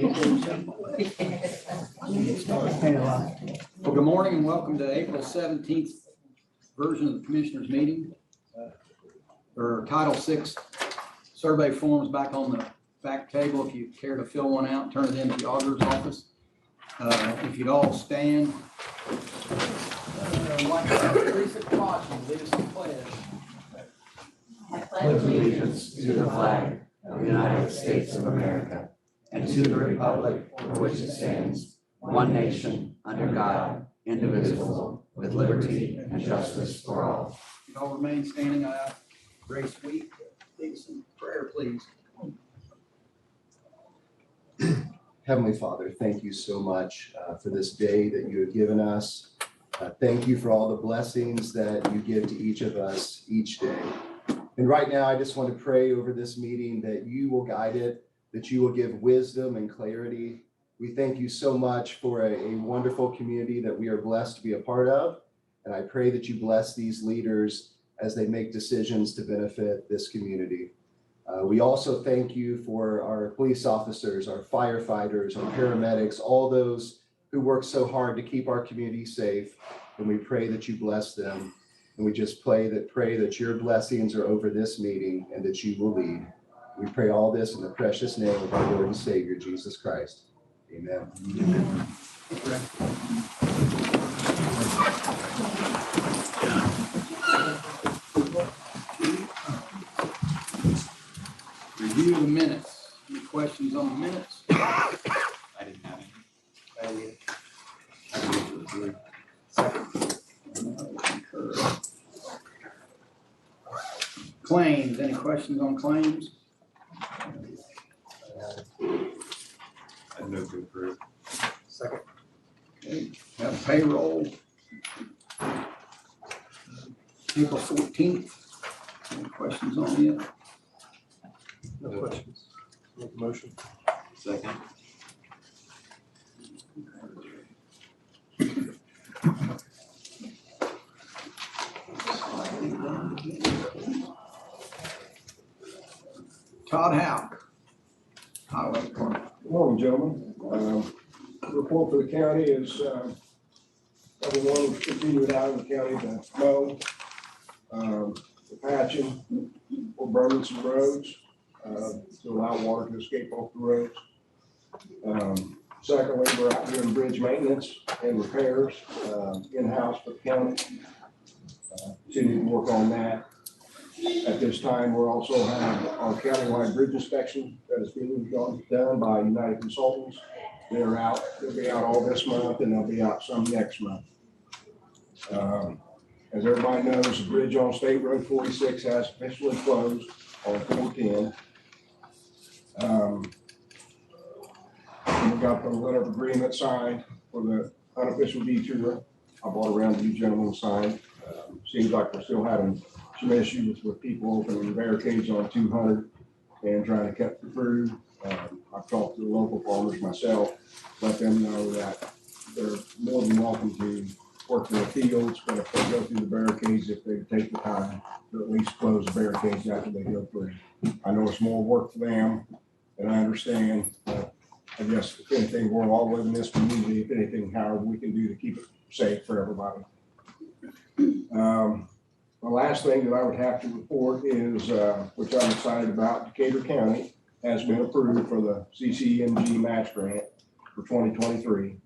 Well, good morning and welcome to April 17th version of the Commissioners meeting. There are Title VI survey forms back on the back table. If you care to fill one out, turn it into the auditor's office. If you'd all stand. Like Lisa Caution, lead us in pledge. I pledge allegiance to the flag of the United States of America and to the republic for which it stands, one nation, under God, indivisible, with liberty and justice for all. If you all remain standing, I Grace Week. Lead us in prayer, please. Heavenly Father, thank you so much for this day that you have given us. Thank you for all the blessings that you give to each of us each day. And right now, I just want to pray over this meeting that you will guide it, that you will give wisdom and clarity. We thank you so much for a wonderful community that we are blessed to be a part of. And I pray that you bless these leaders as they make decisions to benefit this community. We also thank you for our police officers, our firefighters, our paramedics, all those who work so hard to keep our community safe. And we pray that you bless them. And we just pray that your blessings are over this meeting and that you will lead. We pray all this in the precious name of our Lord and Savior, Jesus Christ. Amen. Amen. Review the minutes. Any questions on the minutes? I didn't have any. Claims. Any questions on claims? I move to approve. Second. Okay. Have payroll. April 14th. Any questions on it? No questions. Make a motion. Second. Todd Howe, Highway Department. Good morning, gentlemen. Report for the county is, number one, we're continuing out in the county to mow, the patching, we're burning some roads, to allow water to escape off the roads. Secondly, we're out doing bridge maintenance and repairs, in-house for the county. Continue to work on that. At this time, we'll also have our countywide bridge inspection that is being done by United Consultants. They're out, they'll be out all this month and they'll be out some next month. As everybody knows, the bridge on State Road 46 has officially closed on 410. We've got the letter of agreement signed for the unofficial detour. I brought around to you gentlemen signed. Seems like we're still having some issues with people opening barricades on 200 and trying to cut through. I've talked to the local farmers myself, let them know that they're more than welcome to work in the fields, but if they go through the barricades, if they take the time to at least close the barricades after they go through. I know it's more work for them, and I understand, but I guess if anything, we're all living in this community, if anything, however we can do to keep it safe for everybody. The last thing that I would have to report is, which I'm excited about, Decatur County has been approved for the CCMG match grant for 2023.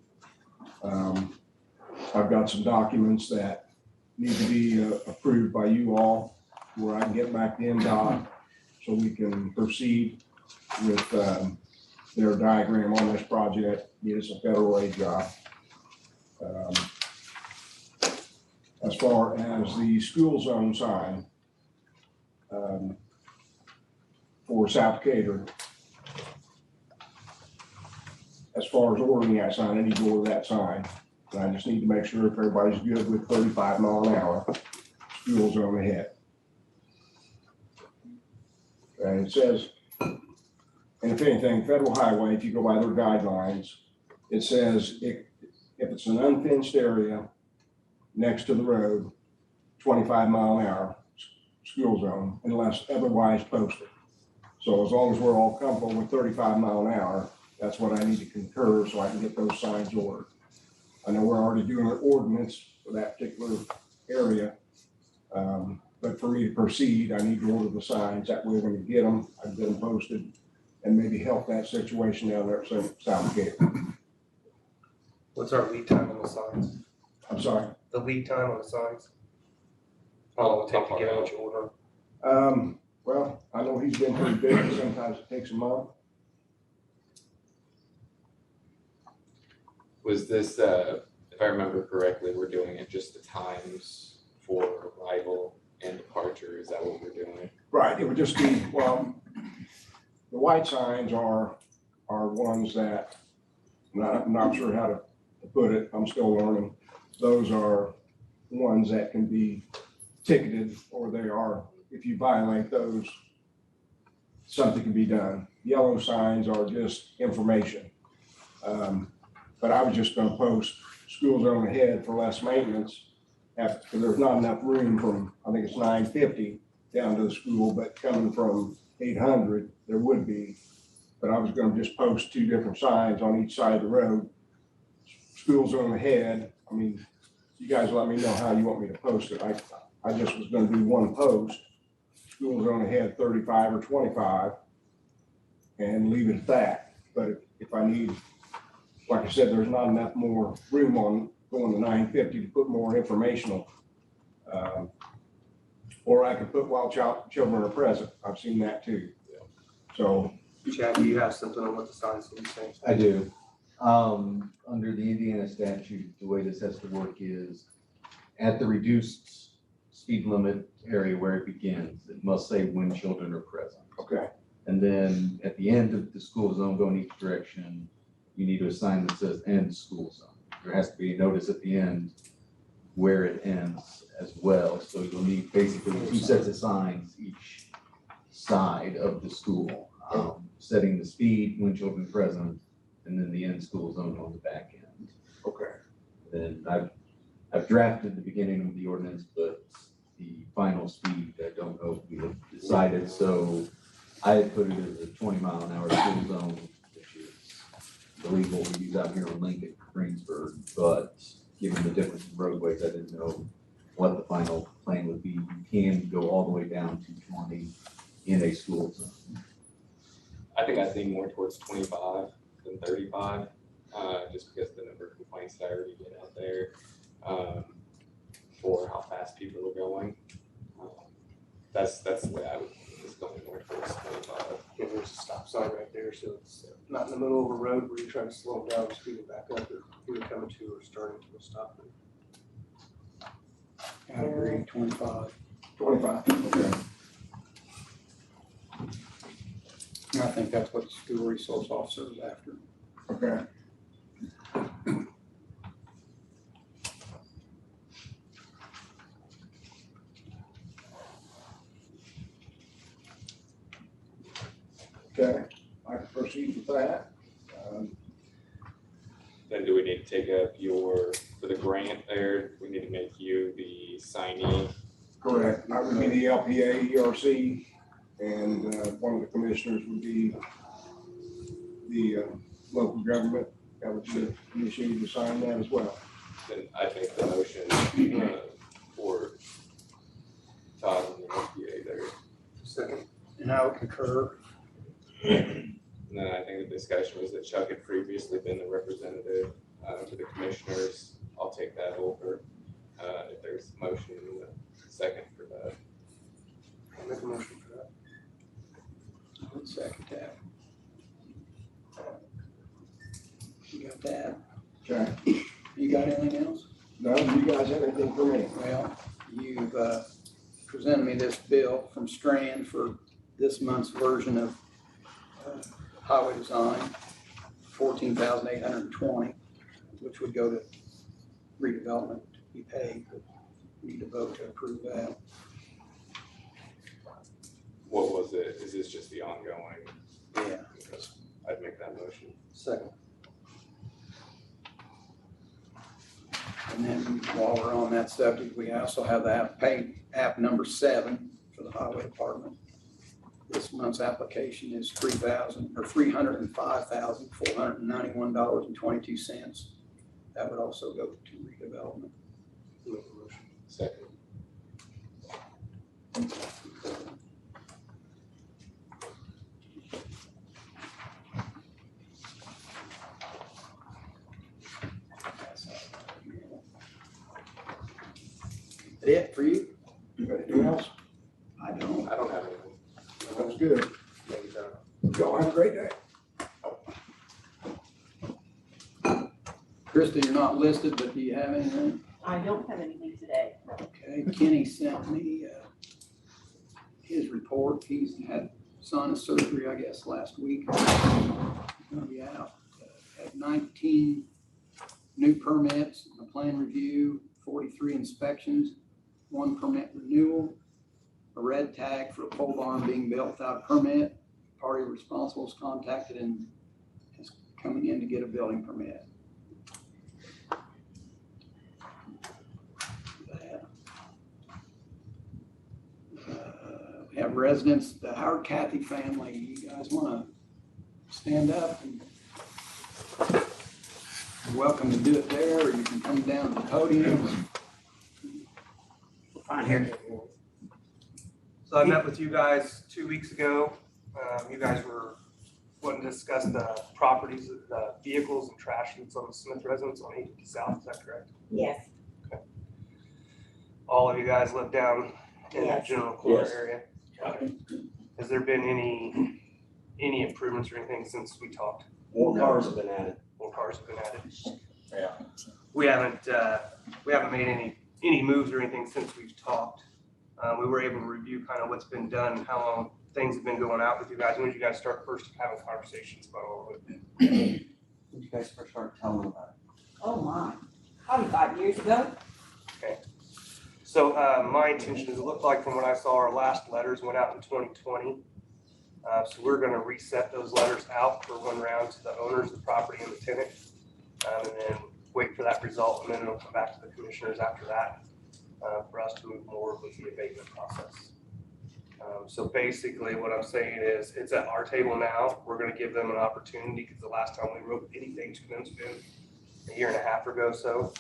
I've got some documents that need to be approved by you all where I can get back to NDOT so we can proceed with their diagram on this project. Get us a federal aid job. As far as the school zone sign for South Decatur, as far as ordering that sign, I need to order that sign. And I just need to make sure if everybody's good with 35 mile an hour, school zone ahead. And it says, and if anything, federal highway, if you go by their guidelines, it says if it's an unfenced area next to the road, 25 mile an hour school zone, unless otherwise posted. So as long as we're all comfortable with 35 mile an hour, that's what I need to concur so I can get those signs ordered. I know we're already doing an ordinance for that particular area. But for me to proceed, I need to order the signs. That way when you get them, I can get them posted and maybe help that situation down there at South Decatur. What's our lead time on the signs? I'm sorry. The lead time on the signs? How long will it take to get them what you order? Well, I know he's been pretty busy. Sometimes it takes a month. Was this, if I remember correctly, we're doing it just the times for arrival and departure? Is that what we're doing? Right, it would just be, well, the white signs are ones that, I'm not sure how to put it, I'm still learning. Those are ones that can be ticketed, or they are, if you violate those, something can be done. Yellow signs are just information. But I was just gonna post school zone ahead for less maintenance, because there's not enough room from, I think it's 950 down to the school, but coming from 800, there would be. But I was gonna just post 2 different signs on each side of the road. School zone ahead, I mean, you guys let me know how you want me to post it. I just was gonna do one post, school zone ahead 35 or 25, and leave it at that. But if I need, like I said, there's not enough more room on going to 950 to put more informational. Or I could put while children are present. I've seen that too. So. Chad, do you have something on what the signs will be saying? I do. Under the Indiana statute, the way this has to work is at the reduced speed limit area where it begins, it must say when children are present. Okay. And then at the end of the school zone going each direction, you need to assign that says end school zone. There has to be a notice at the end where it ends as well. So you'll need basically 2 sets of signs each side of the school, setting the speed when children present, and then the end school zone on the back end. Okay. Then I've drafted the beginning of the ordinance, but the final speed, I don't know if we have decided. So I had put it as a 20-mile-an-hour school zone, which is, I believe, what we use out here in Lincoln, Greensburg. But given the difference in roadways, I didn't know what the final plan would be. You can go all the way down to 20 in a school zone. I think I lean more towards 25 than 35, just because the number of complaints that I already get out there for how fast people are going. That's the way I would just going more towards 25. Yeah, there's a stop sign right there, so it's not in the middle of a road where you're trying to slow them down or speed it back up, or you're coming to or starting to a stop. I agree, 25. 25, okay. And I think that's what the school resource officer is after. Okay. Okay, I can proceed with that. Then do we need to take up for the grant there, we need to make you the signee? Correct. I would be the LPA, ERC, and one of the commissioners would be the local government. That would be initiated to sign that as well. Then I think the motion for Todd and the FBA there. Second. And I would concur. And then I think the discussion was that Chuck had previously been the representative to the commissioners. I'll take that over if there's a motion in the second for that. I'll make a motion for that. I would second that. You got that? Okay. You got anything else? No, do you guys have anything for me? Well, you've presented me this bill from Strand for this month's version of highway design, $14,820, which would go to redevelopment to be paid. But we need to vote to approve that. What was it? Is this just the ongoing? Yeah. I'd make that motion. Second. And then while we're on that subject, we also have the app number 7 for the highway department. This month's application is $305,491.22. That would also go to redevelopment. Second. That it for you? You got anything else? I don't. I don't have anything. That's good. Maybe done. Y'all have a great day. Krista, you're not listed, but do you have anything? I don't have anything today. Okay, Kenny sent me his report. He's had sinus surgery, I guess, last week. He's gonna be out. Had 19 new permits, a plan review, 43 inspections, 1 permit renewal, a red tag for a pole barn being built without a permit. Party responsible is contacted and is coming in to get a building permit. We have residents, the Howard Cathy family. You guys want to stand up and you're welcome to do it there, or you can come down to the podium. Fine here. So I met with you guys 2 weeks ago. You guys were wanting to discuss the properties, the vehicles and trash that's on the Smith residence on 850 South, is that correct? Yes. All of you guys live down in that Yes. general corner Yes. area? Okay. Has there been any improvements or anything since we talked? More cars have been added. More cars have been added? Yeah. We haven't made any moves or anything since we've talked. We were able to review kind of what's been done, and how long things have been going out with you guys. When did you guys start first having conversations about all of it? When did you guys first start telling them about it? Oh my, probably 5 years ago. So my intention is, it looked like from what I saw, our last letters went out in 2020. So we're gonna reset those letters out for one round to the owners of the property and the tenant. And then wait for that result, and then it'll come back to the commissioners after that for us to move forward with the abatement process. So basically what I'm saying is, it's at our table now. We're gonna give them an opportunity, because the last time we wrote anything to them has been a year and a half ago. So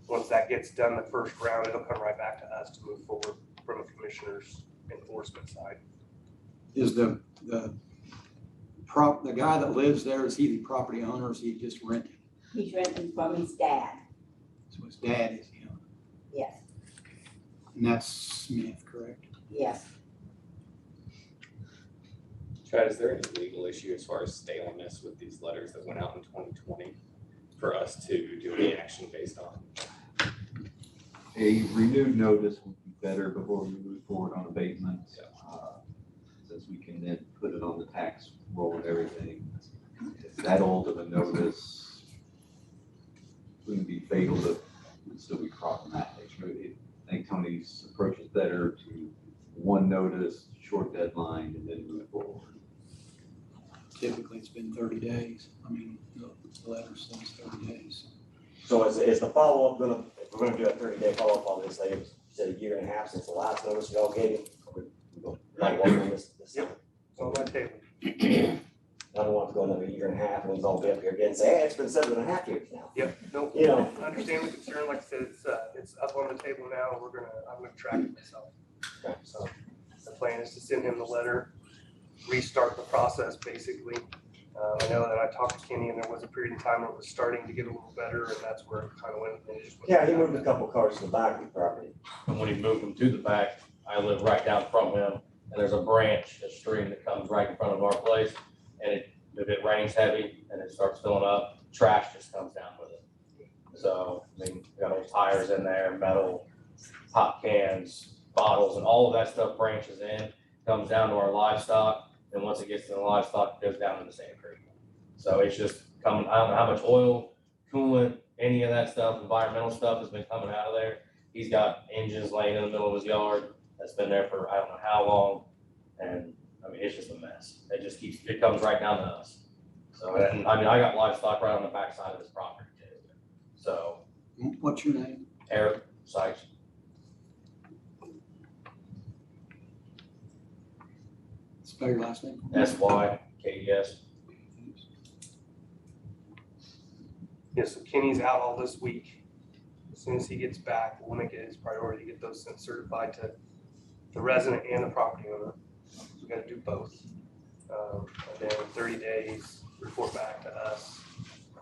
once that gets done, the first round, it'll come right back to us to move forward from a commissioner's enforcement side. Is the guy that lives there, is he the property owner, or is he just renting? He's renting from his dad. So his dad is the owner, Yes, and that's Smith, correct? yes. Chad, is there any legal issue as far as staleness with these letters that went out in 2020 for us to do any action based on? A renewed notice would be better before we move forward on abatement. Since we can then put it on the tax roll and everything. If that old of a notice wouldn't be fatal, but it would still be problematic. I think Tony's approach is better to one notice, short deadline, and then move forward. Typically, it's been 30 days. I mean, the letter says 30 days. So is the follow-up gonna, if we're gonna do a 30-day follow-up on this, like, you said a year and a half since the last notice y'all gave him? Follow up on this. Yep. It's on my table. I don't want to go another year and a half and he's all be up here again and say, hey, it's been 7.5 years now. Yep, nope. You know. I understand the concern. Like I said, it's up on the table now. I'm gonna track it myself. Okay. So the plan is to send him the letter, restart the process, basically. I know that I talked to Kenny, and there was a period of time where it was starting to get a little better, and that's where it kind of went. Yeah, he moved a couple cars to the back of the property. And when he moved them to the back, I live right down from him, and there's a branch, a stream that comes right in front of our place. And if it rains heavy and it starts filling up, trash just comes down with it. So, I mean, we got old tires in there, metal, pop cans, bottles, and all of that stuff branches in, comes down to our livestock. And once it gets to the livestock, it goes down in the Sand Creek. So it's just coming, I don't know how much oil, coolant, any of that stuff, environmental stuff has been coming out of there. He's got engines laying in the middle of his yard that's been there for I don't know how long. And I mean, it's just a mess. It comes right down to us. So, and I mean, I got livestock right on the backside of this property too. So, What's your name? Eric Sykes. Spell your last name. SYKES. Yeah, so Kenny's out all this week. As soon as he gets back, we'll make it his priority to get those sent certified to the resident and the property owner. So we gotta do both. And then 30 days, report back to us.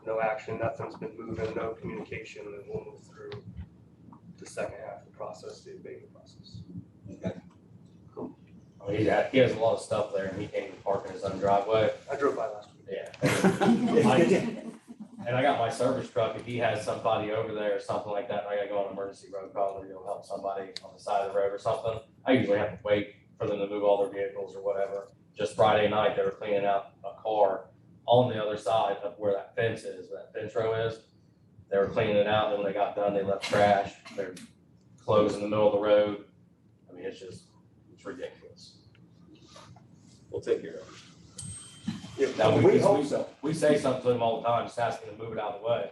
No action, nothing's been moving, no communication, and then we'll move through the second half of the process, the abatement process. I mean, he has a lot of stuff there, and he can't even park in his own driveway. I drove by last week. Yeah. And I got my service truck, if he has somebody over there or something like that, and I gotta go on an emergency road call or go help somebody on the side of the road or something, I usually have to wait for them to move all their vehicles or whatever. Just Friday night, they were cleaning out a car on the other side of where that fence is, where that fence row is. They were cleaning it out, and when they got done, they left trash, their clothes in the middle of the road. I mean, it's ridiculous. We'll take care of it. Now, We hope so. We say something to them all the time, just asking them to move it out of the way.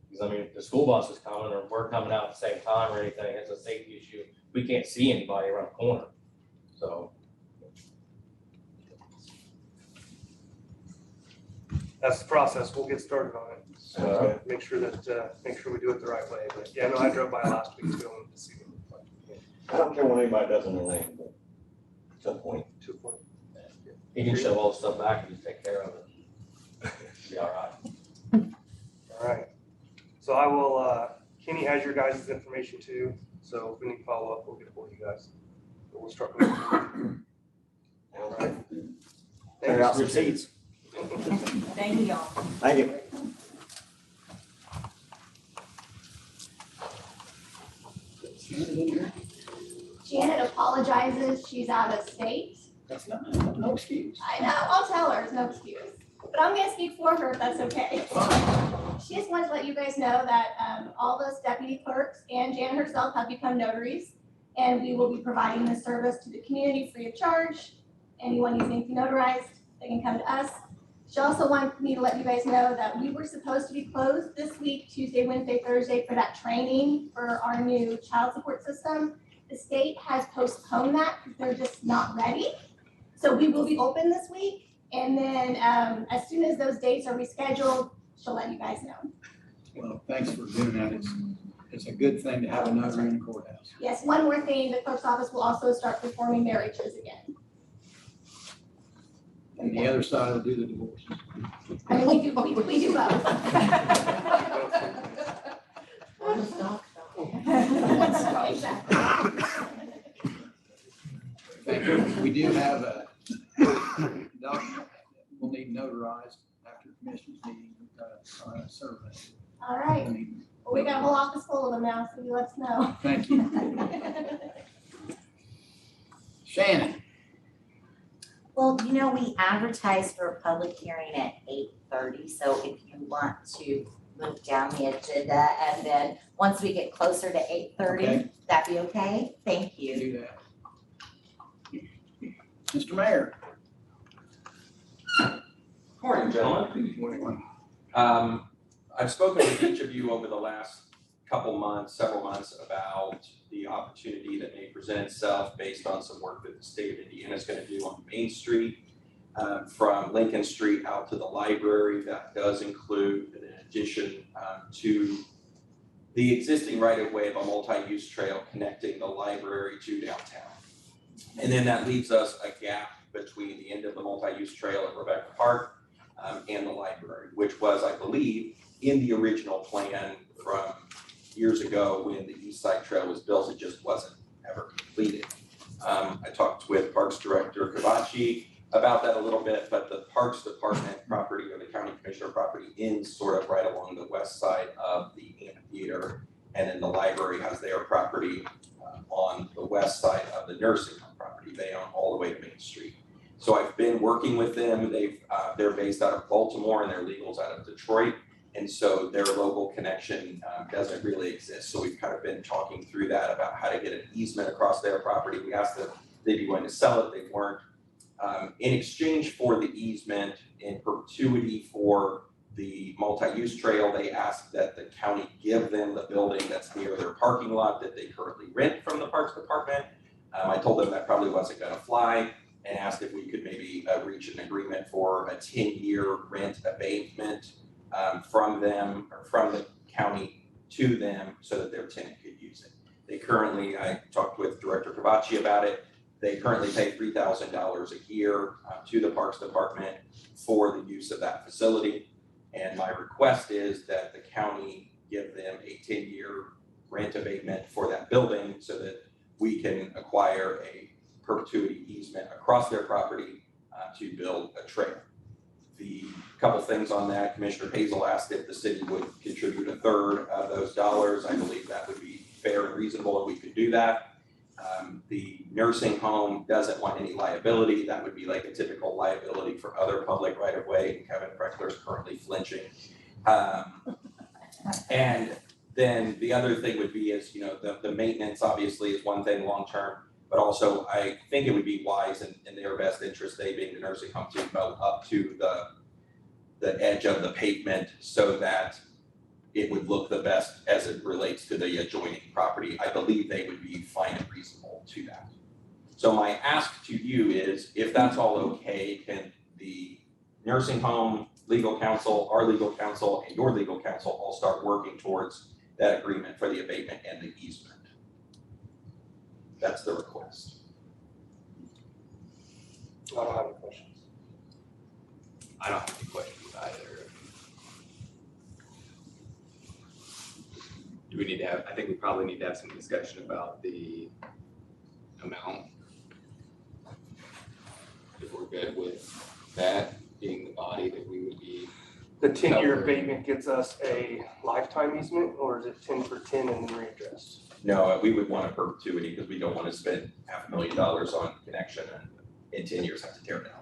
Because I mean, if the school bus is coming or we're coming out at the same time or anything, it's a safety issue. We can't see anybody around the corner. So That's the process. We'll get started on it. So make sure we do it the right way. But yeah, no, I drove by last week too. I wanted to see what it looked like. I don't care what anybody does in their land, but at some point. To a point. he can shove all the stuff back and just take care of it. Be all right. All right. So I will, Kenny has your guys' information too. So if we need to follow up, we'll get hold of you guys. But we'll start with All right. Thank Clear you. out some seats. Thank you, y'all. Thank you. Janet apologizes, she's out of state. That's not, no excuse. I know, I'll tell her, it's no excuse. But I'm gonna speak for her if that's okay. She just wanted to let you guys know that all those deputy clerks and Janet herself have become notaries. And we will be providing this service to the community free of charge. Anyone using to notarize, they can come to us. She also wanted me to let you guys know that we were supposed to be closed this week, Tuesday, Wednesday, Thursday, for that training for our new child support system. The state has postponed that because they're just not ready. So we will be open this week. And then as soon as those dates are rescheduled, she'll let you guys know. Well, thanks for doing that. It's a good thing to have a notary in the courthouse. Yes, one more thing, the clerk's office will also start performing marriages again. And the other side will do the divorces. I mean, we do both. Exactly. Thank you. We do have a document that we'll need notarized after the commissioners meeting. We've got a survey. All right, well, we got a whole office full of them now, so you let us know. Thank you. Shannon. Well, you know, we advertised for a public hearing at 8:30, so if you want to move down the agenda, and then once we get closer to 8:30, Okay. that'd be okay? Thank you. Do that. Mr. Mayor. Morning, gentlemen. I've spoken with each of you over the last several months about the opportunity that may present itself based on some work that the state of Indiana is going to do on Main Street, from Lincoln Street out to the library. That does include, in addition to the existing right-of-way of a multi-use trail connecting the library to downtown. And then that leaves us a gap between the end of the multi-use trail at Rebecca Park and the library, which was, I believe, in the original plan from years ago when the East Side Trail was built. It just wasn't ever completed. I talked with Parks Director Kavachi about that a little bit, but the Parks Department property or the County Commissioner property ends sort of right along the west side of the amphitheater, and then the library has their property on the west side of the nursing home property. They own all the way to Main Street. So I've been working with them. They're based out of Baltimore and their legal's out of Detroit. And so their local connection doesn't really exist. So we've kind of been talking through that about how to get an easement across their property. We asked them if they'd be willing to sell it. They weren't. In exchange for the easement, in perpetuity for the multi-use trail, they asked that the county give them the building that's near their parking lot that they currently rent from the Parks Department. I told them that probably wasn't going to fly. and asked if we could maybe reach an agreement for a 10-year rent abatement from them, or from the county to them, so that their tenant could use it. They currently, I talked with Director Kavachi about it, they currently pay $3,000 a year to the Parks Department for the use of that facility. And my request is that the county give them a 10-year rent abatement for that building so that we can acquire a perpetuity easement across their property to build a trail. The couple things on that, Commissioner Hazel asked if the city would contribute a third of those dollars. I believe that would be fair and reasonable if we could do that. The nursing home doesn't want any liability. That would be like a typical liability for other public right of way, and Kevin Preckler is currently flinching. And then the other thing would be is, the maintenance obviously is one thing long term, but also I think it would be wise in their best interest, they being the nursing home, to go up to the edge of the pavement so that it would look the best as it relates to the adjoining property. I believe they would be fine and reasonable to that. So my ask to you is, if that's all okay, can the nursing home legal counsel, our legal counsel, and your legal counsel all start working towards that agreement for the abatement and the easement? That's the request. I don't have any questions. I don't have any questions either. Do we need to have, I think we probably need to have some discussion about the amount. If we're good with that being the body that we would be. The 10-year Cover. abatement gets us a lifetime easement, or is it 10 for 10 and then readdressed? No, we would want a perpetuity because we don't want to spend $500,000 on connection and in 10 years have to tear it down.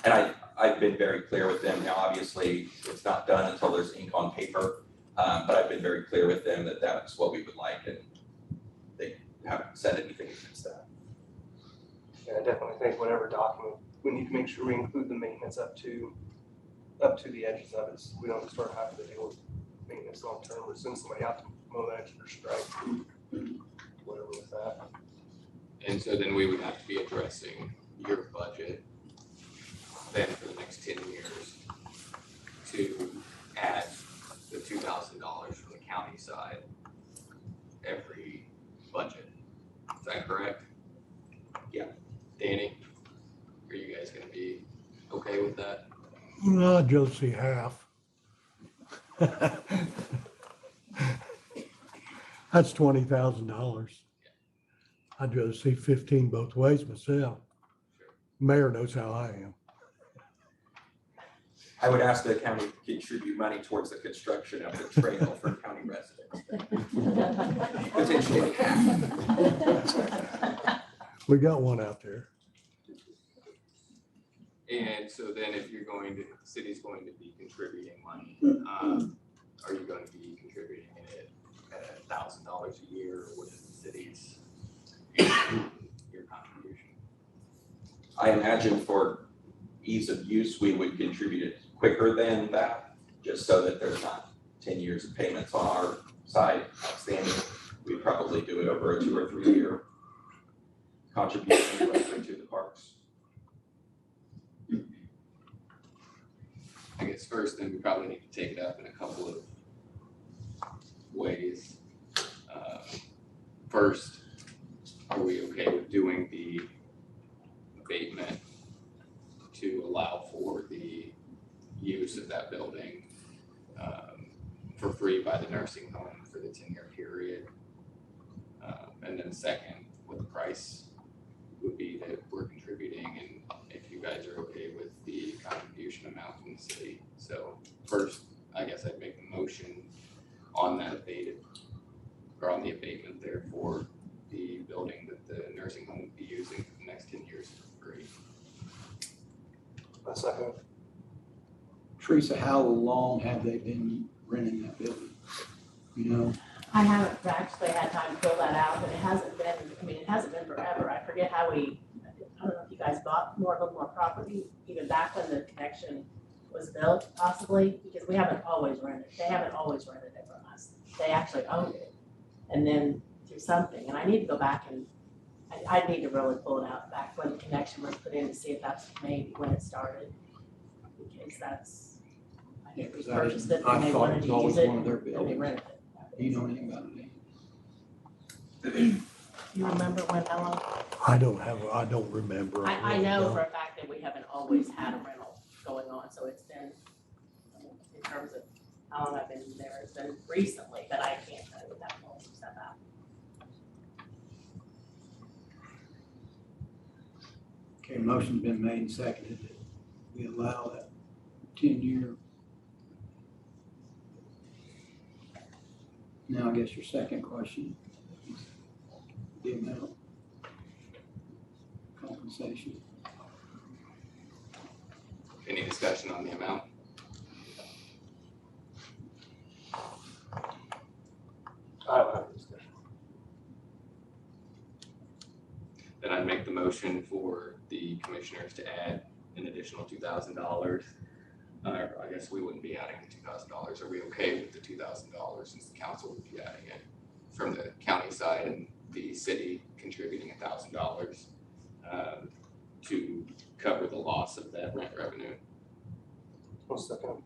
And I've been very clear with them. Now, obviously, it's not done until there's ink on paper, but I've been very clear with them that that's what we would like, and they haven't said anything against that. Yeah, I definitely think whatever document, we need to make sure we include the maintenance up to the edges of it, so we don't start having to deal with maintenance long term, or send somebody out to mow that extra stripe, whatever with that. And so then we would have to be addressing your budget then for the next 10 years to add the $2,000 from the county side every budget. Is that correct? Yeah. Danny, are you guys gonna be okay with that? No, I'd just see half. That's $20,000. I'd rather see 15 both ways myself. Mayor knows how I am. I would ask the county to contribute money towards the construction of the trail for county residents. Potentially half. We got one out there. And so then if you're going to, the city's going to be contributing money, are you going to be contributing it at $1,000 a year, or what is the city's your contribution? I imagine for ease of use, we would contribute it quicker than that, just so that there's not 10 years of payments on our side outstanding. We'd probably do it over a 2 or 3 year contribution directly to the parks. I guess first, then we probably need to take it up in a couple of ways. First, are we okay with doing the abatement to allow for the use of that building for free by the nursing home for the 10-year period? And then second, what the price would be that we're contributing, and if you guys are okay with the contribution amount from the city. So first, I guess I'd make a motion on that abated, or on the abatement there for the building that the nursing home would be using for the next 10 years for free. A second. Teresa, how long have they been renting that building? You know? I haven't actually had time to fill that out, but it hasn't been forever. I forget how I don't know if you guys bought a little more property, even back when the connection was built, possibly, because they haven't always rented it from us. They actually owned it, and then through something, and I need to go back and I need to really pull it out back when the connection was put in to see if that's maybe when it started. Because that's, I think we purchased it I and they thought it wanted was to always use it one of their and they buildings. rented it. You know anything about it? You remember when, how long? I don't remember. I know for a fact that we haven't always had a rental going on, so it's been, in terms of how long I've been there, it's been recently, but I can't tell you that long since that happened. Okay, motion's been made and seconded that we allow that 10-year. Now, I guess your second question is the amount compensation. Any discussion on the amount? I don't have a discussion. Then I'd make the motion for the commissioners to add an additional $2,000. Or I guess we wouldn't be adding the $2,000. Are we okay with the $2,000 since the council would be adding it from the county side and the city contributing $1,000 to cover the loss of that rent revenue? 1 second.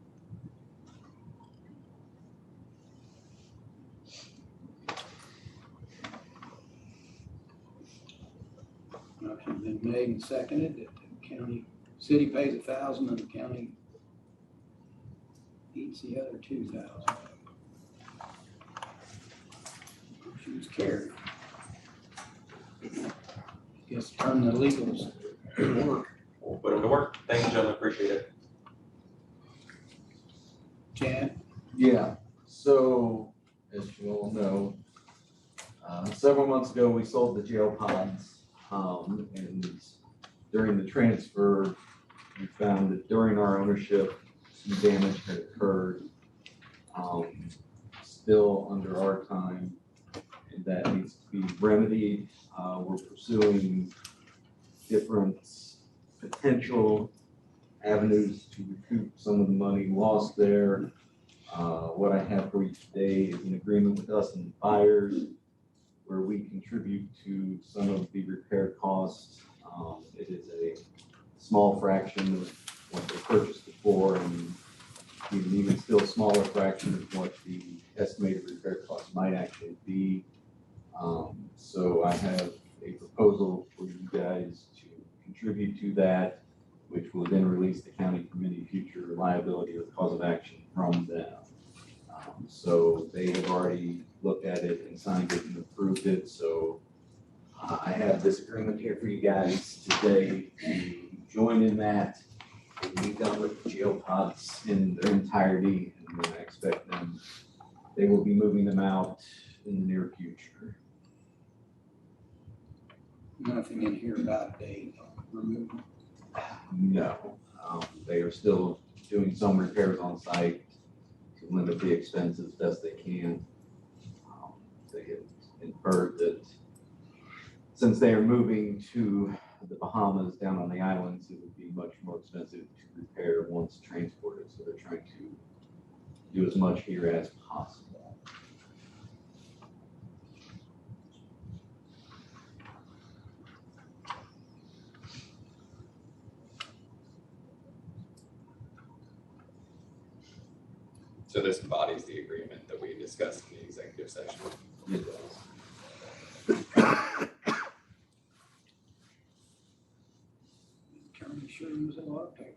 Motion's been made and seconded that the city pays 1,000 and the county eats the other 2,000. Motion's carried. Guess turn the legals to work. We'll put them to work. Thank you, gentlemen, appreciate it. Chad? Yeah, so as you all know, several months ago, we sold the jail pods. And during the transfer, we found that during our ownership, some damage had occurred, still under our time, and that needs to be remedied. We're pursuing different potential avenues to recoup some of the money lost there. What I have for you today is an agreement with us and the buyers where we contribute to some of the repair costs. It is a small fraction of what they purchased it for, and an even still smaller fraction of what the estimated repair costs might actually be. So I have a proposal for you guys to contribute to that, which will then release the county from any future liability or cause of action from them. So they have already looked at it and signed it and approved it. So I have this agreement here for you guys today to join in that. And be done with the jail pods in their entirety, and then I expect them, they will be moving them out in the near future. Nothing in here about date removal. No, they are still doing some repairs on site to limit the expense as best they can. They have inferred that since they are moving to the Bahamas down on the islands, it would be much more expensive to repair once transported. So they're trying to do as much here as possible. So this embodies the agreement that we discussed in the executive session. It does. County sure use a lot of paper.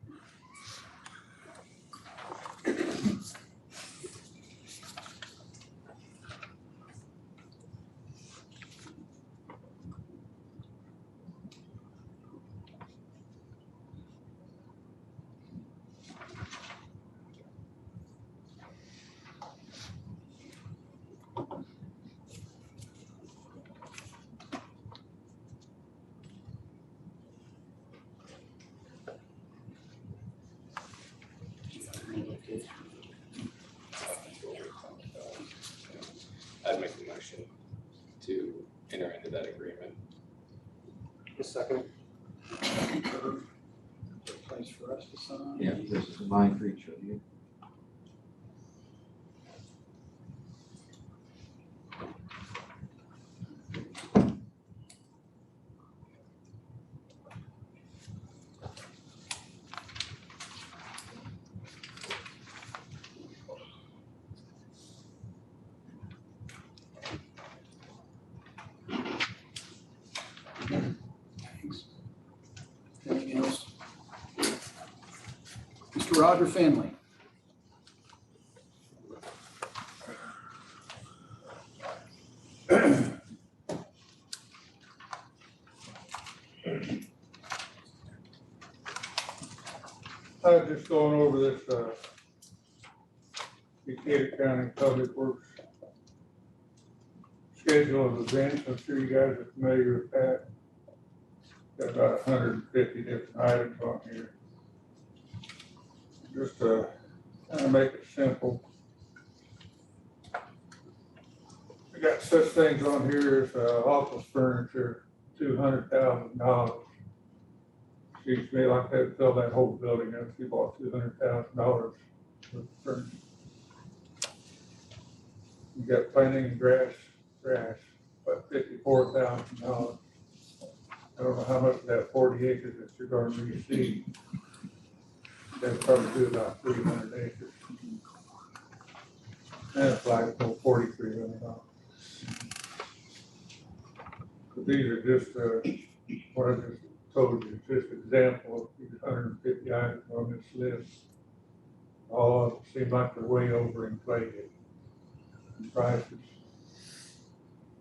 I'd make the motion to enter into that agreement. 1 second. Place for us to sign. Yeah, this is mine for each of you. Mr. Roger Finley. I was just going over this, Decatur County Public Works schedule of events. I'm sure you guys are familiar with that. Got about 150 different items on here. Just to kind of make it simple. We got such things on here as office furniture, $200,000. Seems to me like they'd fill that whole building up if you bought $200,000 for furniture. You got planting and grass, about $54,000. I don't know how much of that 40 acres that you're going to reseed. That'd probably do about 300 acres. And it's like $4,300. But these are just what I just told you, just an example of these 150 items on this list. All of them seem like they're way overinflated in prices.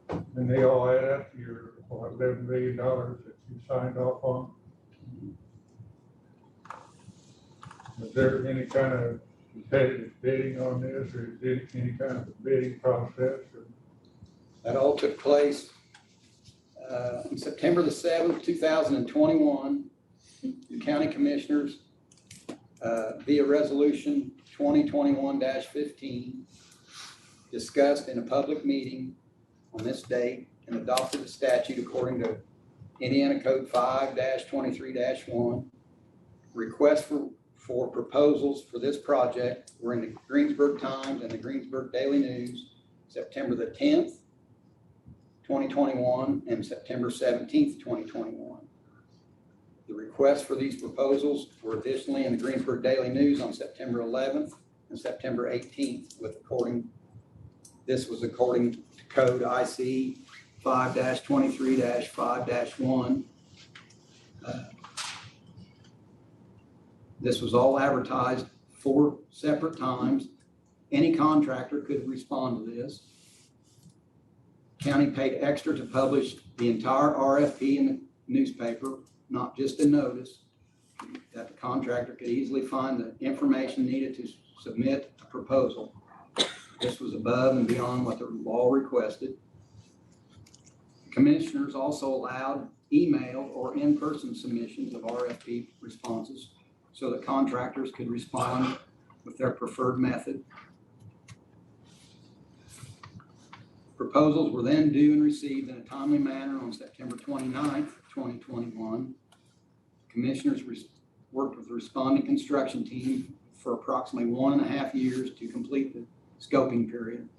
And they all add up to your $11 million that you signed off on. Is there any kind of competitive bidding on this, or is it any kind of a bidding process? That all took place on September the 7th, 2021. The county commissioners, via resolution 2021-15, discussed in a public meeting on this date and adopted a statute according to Indiana Code 5-23-1. Requests for proposals for this project were in the Greensburg Times and the Greensburg Daily News, September the 10th, 2021 and September 17th, 2021. The requests for these proposals were additionally in the Greensburg Daily News on September 11th and September 18th this was according to code IC 5-23-5-1. This was all advertised 4 separate times. Any contractor could respond to this. County paid extra to publish the entire RFP in the newspaper, not just a notice, that the contractor could easily find the information needed to submit a proposal. This was above and beyond what the law requested. The commissioners also allowed email or in-person submissions of RFP responses so that contractors could respond with their preferred method. Proposals were then due and received in a timely manner on September 29th, 2021. Commissioners worked with the responding construction team for approximately 1.5 years to complete the scoping period,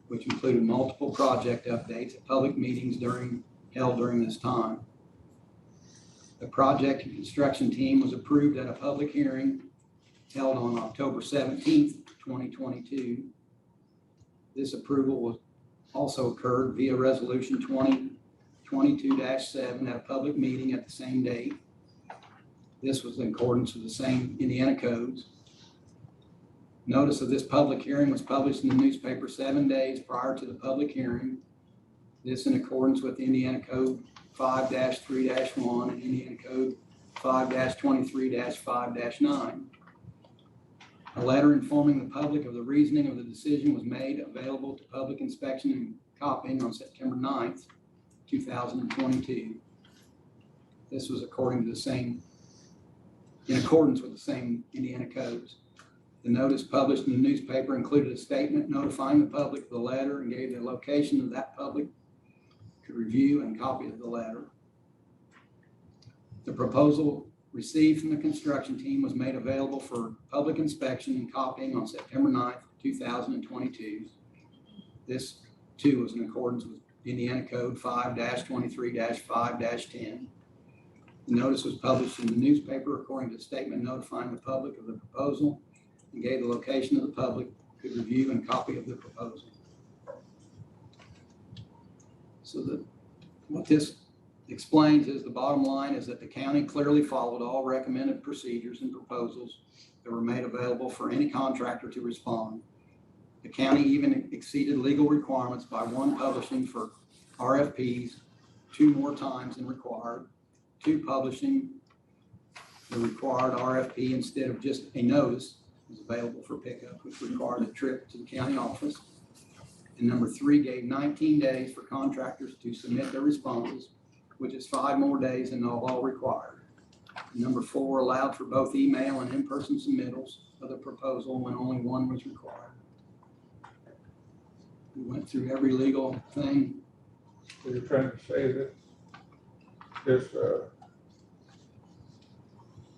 which included multiple project updates at public meetings held during this time. The project and construction team was approved at a public hearing held on October 17th, 2022. This approval also occurred via resolution 2022-7 at a public meeting at the same date. This was in accordance with the same Indiana codes. Notice of this public hearing was published in the newspaper 7 days prior to the public hearing. This in accordance with Indiana Code 5-3-1 and Indiana Code 5-23-5-9. A letter informing the public of the reasoning of the decision was made available to public inspection and copying on September 9th, 2022. This was in accordance with the same Indiana codes. The notice published in the newspaper included a statement notifying the public of the letter and gave the location of that public could review and copy of the letter. The proposal received from the construction team was made available for public inspection and copying on September 9th, 2022. This too was in accordance with Indiana Code 5-23-5-10. The notice was published in the newspaper according to a statement notifying the public of the proposal and gave the location of the public could review and copy of the proposal. So what this explains is the bottom line is that the county clearly followed all recommended procedures and proposals that were made available for any contractor to respond. The county even exceeded legal requirements by one, publishing for RFPs 2 more times than required, 2, publishing the required RFP instead of just a notice was available for pickup, which required a trip to the county office. And number 3, gave 19 days for contractors to submit their responses, which is 5 more days than the law required. And number 4, allowed for both email and in-person submittals of the proposal when only one was required. We went through every legal thing. So you're trying to say that this,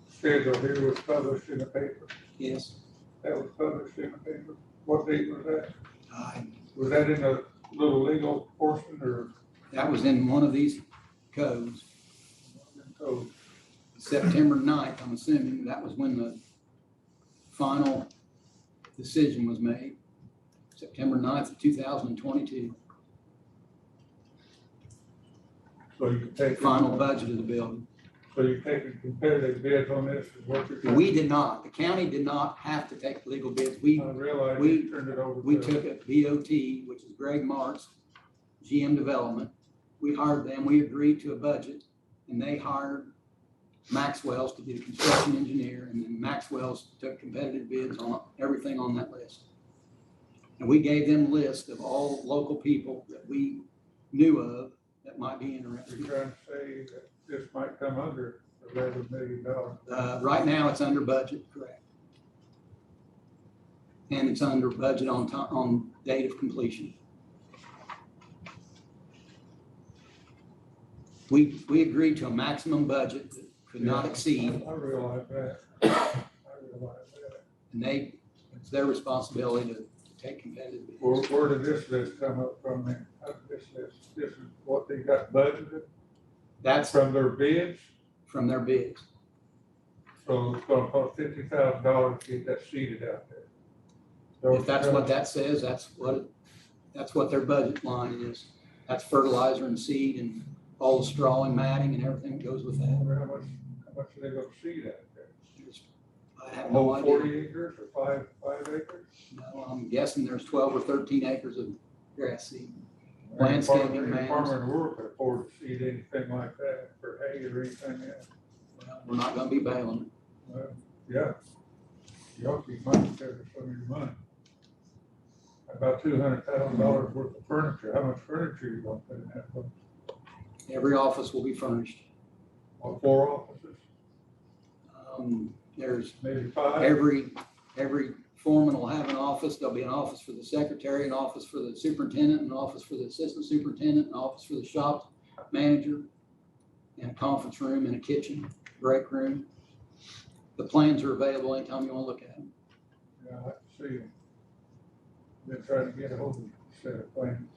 schedule here was published in the paper? Yes. That was published in the paper? What date was that? I Was that in the little legal portion or? That was in one of these codes. Oh, September 9th, I'm assuming, that was when the final decision was made. September 9th of 2022. so you take. Final budget of the building. So you're taking competitive bids on this is what you're. We did not, the county did not have to take legal bids. I realize you turned it over. We to- took it BOT, which is Greg Marks, GM Development. We hired them, we agreed to a budget, and they hired Maxwell's to be the construction engineer, and then Maxwell's took competitive bids on everything on that list. And we gave them a list of all local people that we knew of that might be interested. You're trying to say that this might come under $11 million. Right now, it's under budget, correct. And it's under budget on date of completion. We agreed to a maximum budget that could not exceed, I realize that. I realize that. and it's their responsibility to take competitive bids. Where did this list come up from then? How did this list, this is what they got budgeted That's from their bids? from their bids. So it's gonna cost $50,000 to get that seeded out there. If that's what that says, that's what their budget line is. That's fertilizer and seed and all the straw and matting and everything that goes with that. How much are they gonna seed out there? I have A no whole idea. 40 acres or five acres? No, I'm guessing there's 12 or 13 acres of grass seed. Any Landscaping farmer- any man. farmer in the world could afford to seed anything like that for hay or anything else. Well, we're not gonna be bailing. Well, yeah. You ought to be money instead of some of your money. About $200,000 worth of furniture. How much furniture you gonna put in that one? Every office will be furnished. On 4 offices, There's maybe 5? every foreman will have an office. There'll be an office for the secretary, an office for the superintendent, an office for the assistant superintendent, an office for the shop manager, and a conference room and a kitchen, break room. The plans are available anytime you want to look at them. Yeah, I'd like to see them. Been trying to get a hold of a set of plans.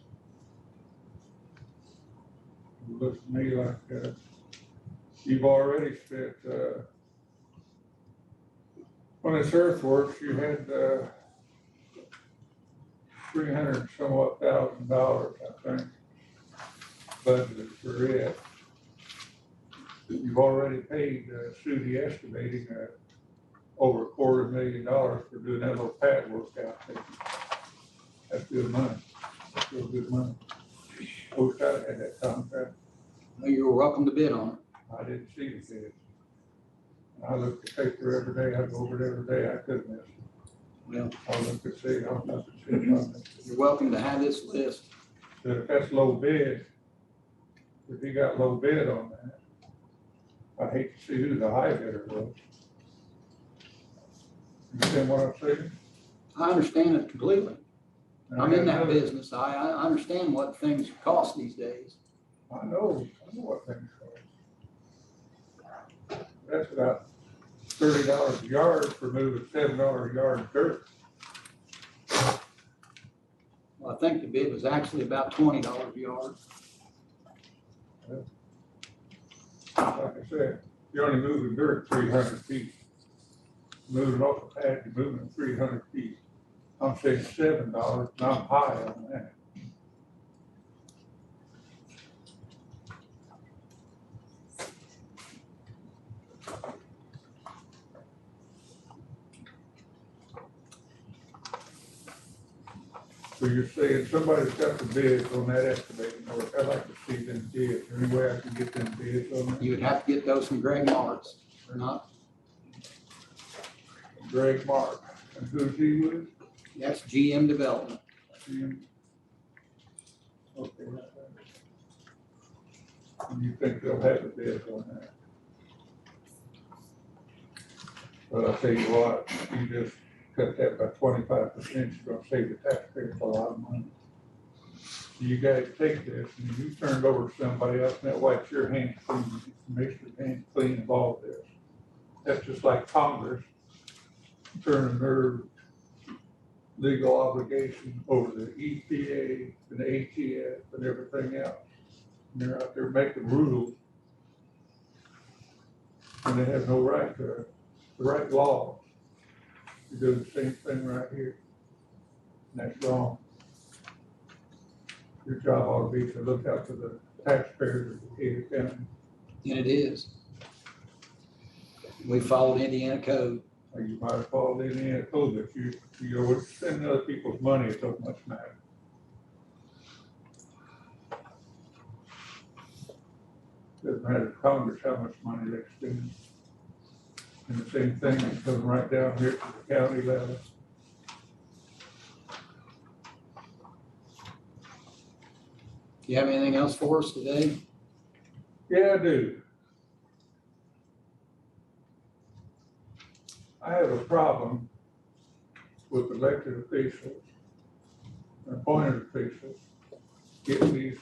It looks to me like, you've already spent, on this earthworks, you had, $300 some odd thousand, I think, budgeted for it. You've already paid, Sudi Excavating, over $250,000 for doing that little pad work out there. That's good money. That's real good money. Wish I had that contract. Well, you're welcome to bid on it. I didn't see the bid. I look at the paper every day. I go over it every day. I couldn't miss it. Well, I'll look and see. I'll look and see. you're welcome to have this list. But if that's low bid, if you got low bid on that, I hate to see who the high bidder was. You understand what I'm saying? I understand it completely. And I'm I in that got another- business. I understand what things cost these days. I know what things cost. That's about $30 a yard for moving $7 a yard of dirt. Well, I think the bid was actually about $20 a yard. Like I said, you're only moving dirt 300 feet. Moving off the pad, you're moving 300 feet. I'm saying $7, and I'm high on that. So you're saying somebody's got the bids on that excavating work, I'd like to see them bids, is there any way I can get them bids on that? You would have to get those from Greg Marks. They're not, Greg Mark, and who's he with? that's GM Development. Okay. And you think they'll have the bids on that? Well, I'll tell you what, you just cut that by 25%, you're gonna save the taxpayers a lot of money. So you guys take this and you turn it over to somebody else, and that wipes your hands clean, makes your hands clean of all this. That's just like Congress turning their legal obligation over the EPA and the ATF and everything else. And they're out there making rules, and they have no right to the right law. You do the same thing right here. And that's wrong. Your job ought to be to look out for the taxpayers of Decatur County. And it is. We followed Indiana code. Or you might have followed Indiana code, but you would spend other people's money, it don't much matter. Doesn't matter to Congress how much money they spend. And the same thing is coming right down here to the county level. Do you have anything else for us today? Yeah, I do. I have a problem with elected officials and appointed officials getting these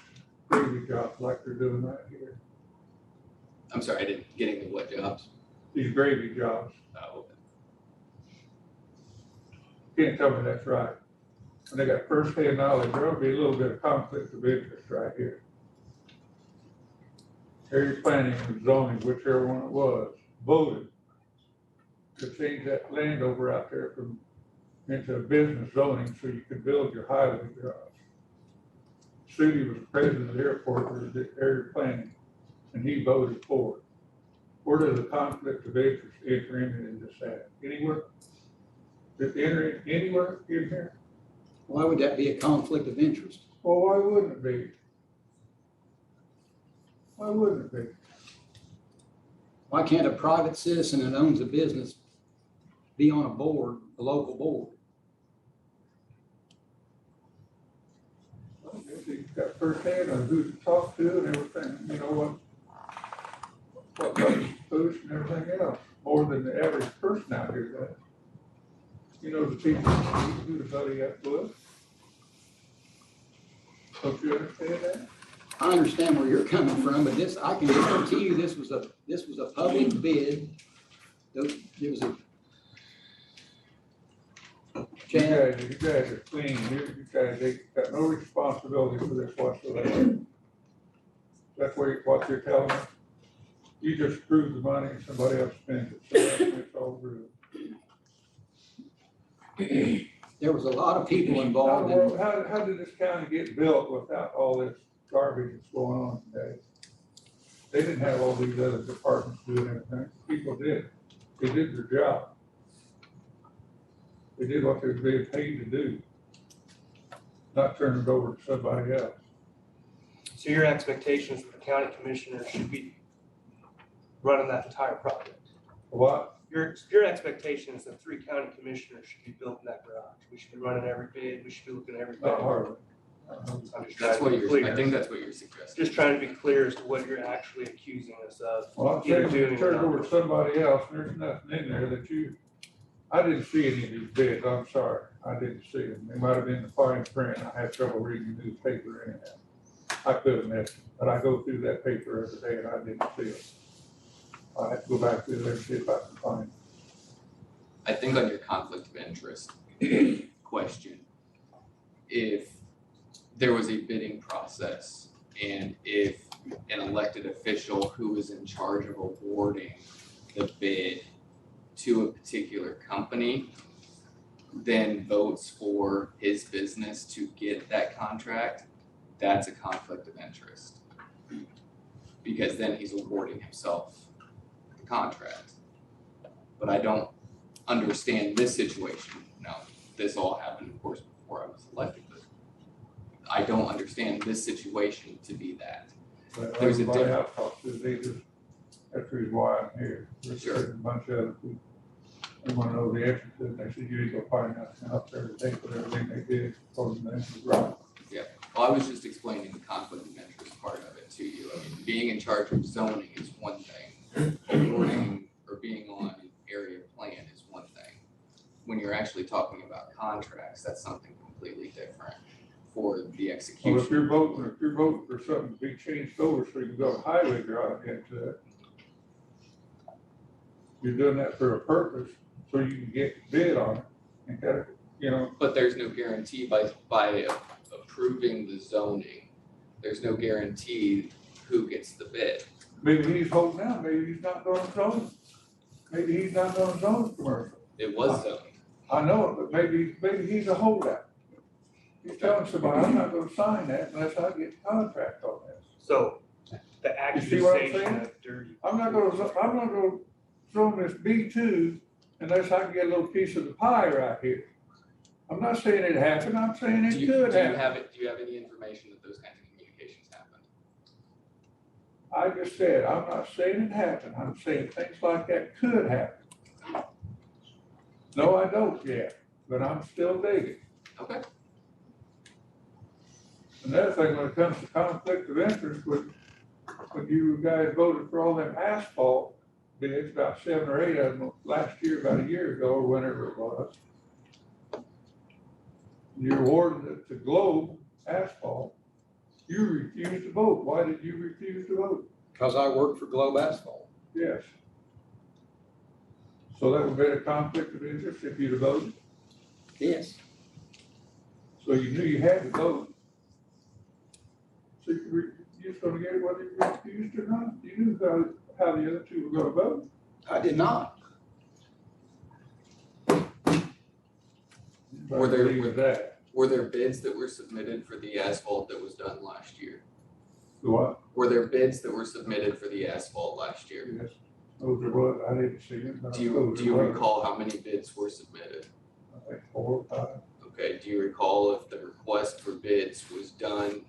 gravy jobs like they're doing right here. I'm sorry, I didn't, getting the what jobs? These gravy jobs. Oh, Can't tell me that's right. When they got first-hand knowledge, there'll be a little bit of conflict of interest right here. Area planning and zoning, whichever one it was, voted to change that land over out there from into a business zoning so you could build your highway garage. Sudi was the president of the airport, or the area planning, and he voted for it. Where does the conflict of interest enter into this at? Anywhere? Does it enter in anywhere in here? Why would that be a conflict of interest? Well, why wouldn't it be? Why wouldn't it be? Why can't a private citizen that owns a business be on a board, a local board? Well, you've got firsthand on who to talk to and everything, you know what boost and everything else, more than the average person out here does. You know the people who the buddy up with. Don't you understand that? I understand where you're coming from, but this, I can guarantee you, this was a public bid. It was a. You guys are clean, you guys, they got no responsibility for this whatsoever. That's what you're telling me. You just approve the money and somebody else spends it, so it's all rude. There was a lot of people involved in. How did this county get built without all this garbage that's going on today? They didn't have all these other departments doing everything. People did. They did their job. They did what they were being paid to do, not turn it over to somebody else. So your expectations that the county commissioner should be running that entire project? What? Your expectation is that 3 county commissioners should be building that garage. We should be running every bid. We should be looking at every bid. Not hardly. I'm just that's trying what to be you're, clear. I think that's what you're suggesting. Just trying to be clear as to what you're actually accusing us of. Well, I'm saying you turn it over to somebody else, and there's nothing in there that I didn't see any of these bids, I'm sorry, I didn't see them. They might have been in the fine print, I had trouble reading the newspaper anyhow. I could have missed it, but I go through that paper every day and I didn't see it. I have to go back through there and see if I can find it. I think on your conflict of interest question, if there was a bidding process and if an elected official who was in charge of awarding the bid to a particular company then votes for his business to get that contract, that's a conflict of interest. Because then he's awarding himself the contract. But I don't understand this situation. Now, this all happened, of course, before I was elected, but I don't understand this situation to be that. But There's a everybody difference. else talks to, they just, that's the reason why I'm here. There's Sure. a bunch of other people. They wanna know the answer to it, and they said, you ain't gonna find out there today, but everything they did, according to them, was right. Well, I was just explaining the conflict of interest part of it to you. I mean, being in charge of zoning is one thing. Awarding or being on an area plan is one thing. When you're actually talking about contracts, that's something completely different for the execution. Well, if you're voting for something to be changed over so you can go to highway drive into it, you're doing that for a purpose, so you can get bid on it and get it, you know. But there's no guarantee by approving the zoning, there's no guarantee who gets the bid. Maybe he's holding out, maybe he's not gonna zone it. Maybe he's not gonna zone it commercial. It was zoned. I know it, but maybe he's a holdout. He's telling somebody, I'm not gonna sign that unless I get a contract on this. So the see what I'm accusation saying? of dirty. I'm not gonna zone this B2 unless I can get a little piece of the pie right here. I'm not saying it happened, I'm saying it Do you could happen. have any information that those kinds of communications happened? I just said, I'm not saying it happened, I'm saying things like that could happen. No, I don't yet, but I'm still digging. Okay. Another thing, when it comes to conflict of interest, when you guys voted for all them asphalt bids, about 7 or 8 of them last year, about a year ago, or whenever it was. You awarded it to Globe Asphalt. You refused to vote. Why did you refuse to vote? Because I work for Globe Asphalt. Yes. So that would be a conflict of interest if you'd have voted. Yes. So you knew you had to vote. So you're just gonna get it whether you refused or not. You knew how the other two were gonna vote. I did not. Were there- Leave it at that. Were there bids that were submitted for the asphalt that was done last year? The what? Were there bids that were submitted for the asphalt last year? Yes. Those are what, I didn't see it. but Do you those are what- recall how many bids were submitted? I think 4 or 5. Okay, do you recall if the request for bids was done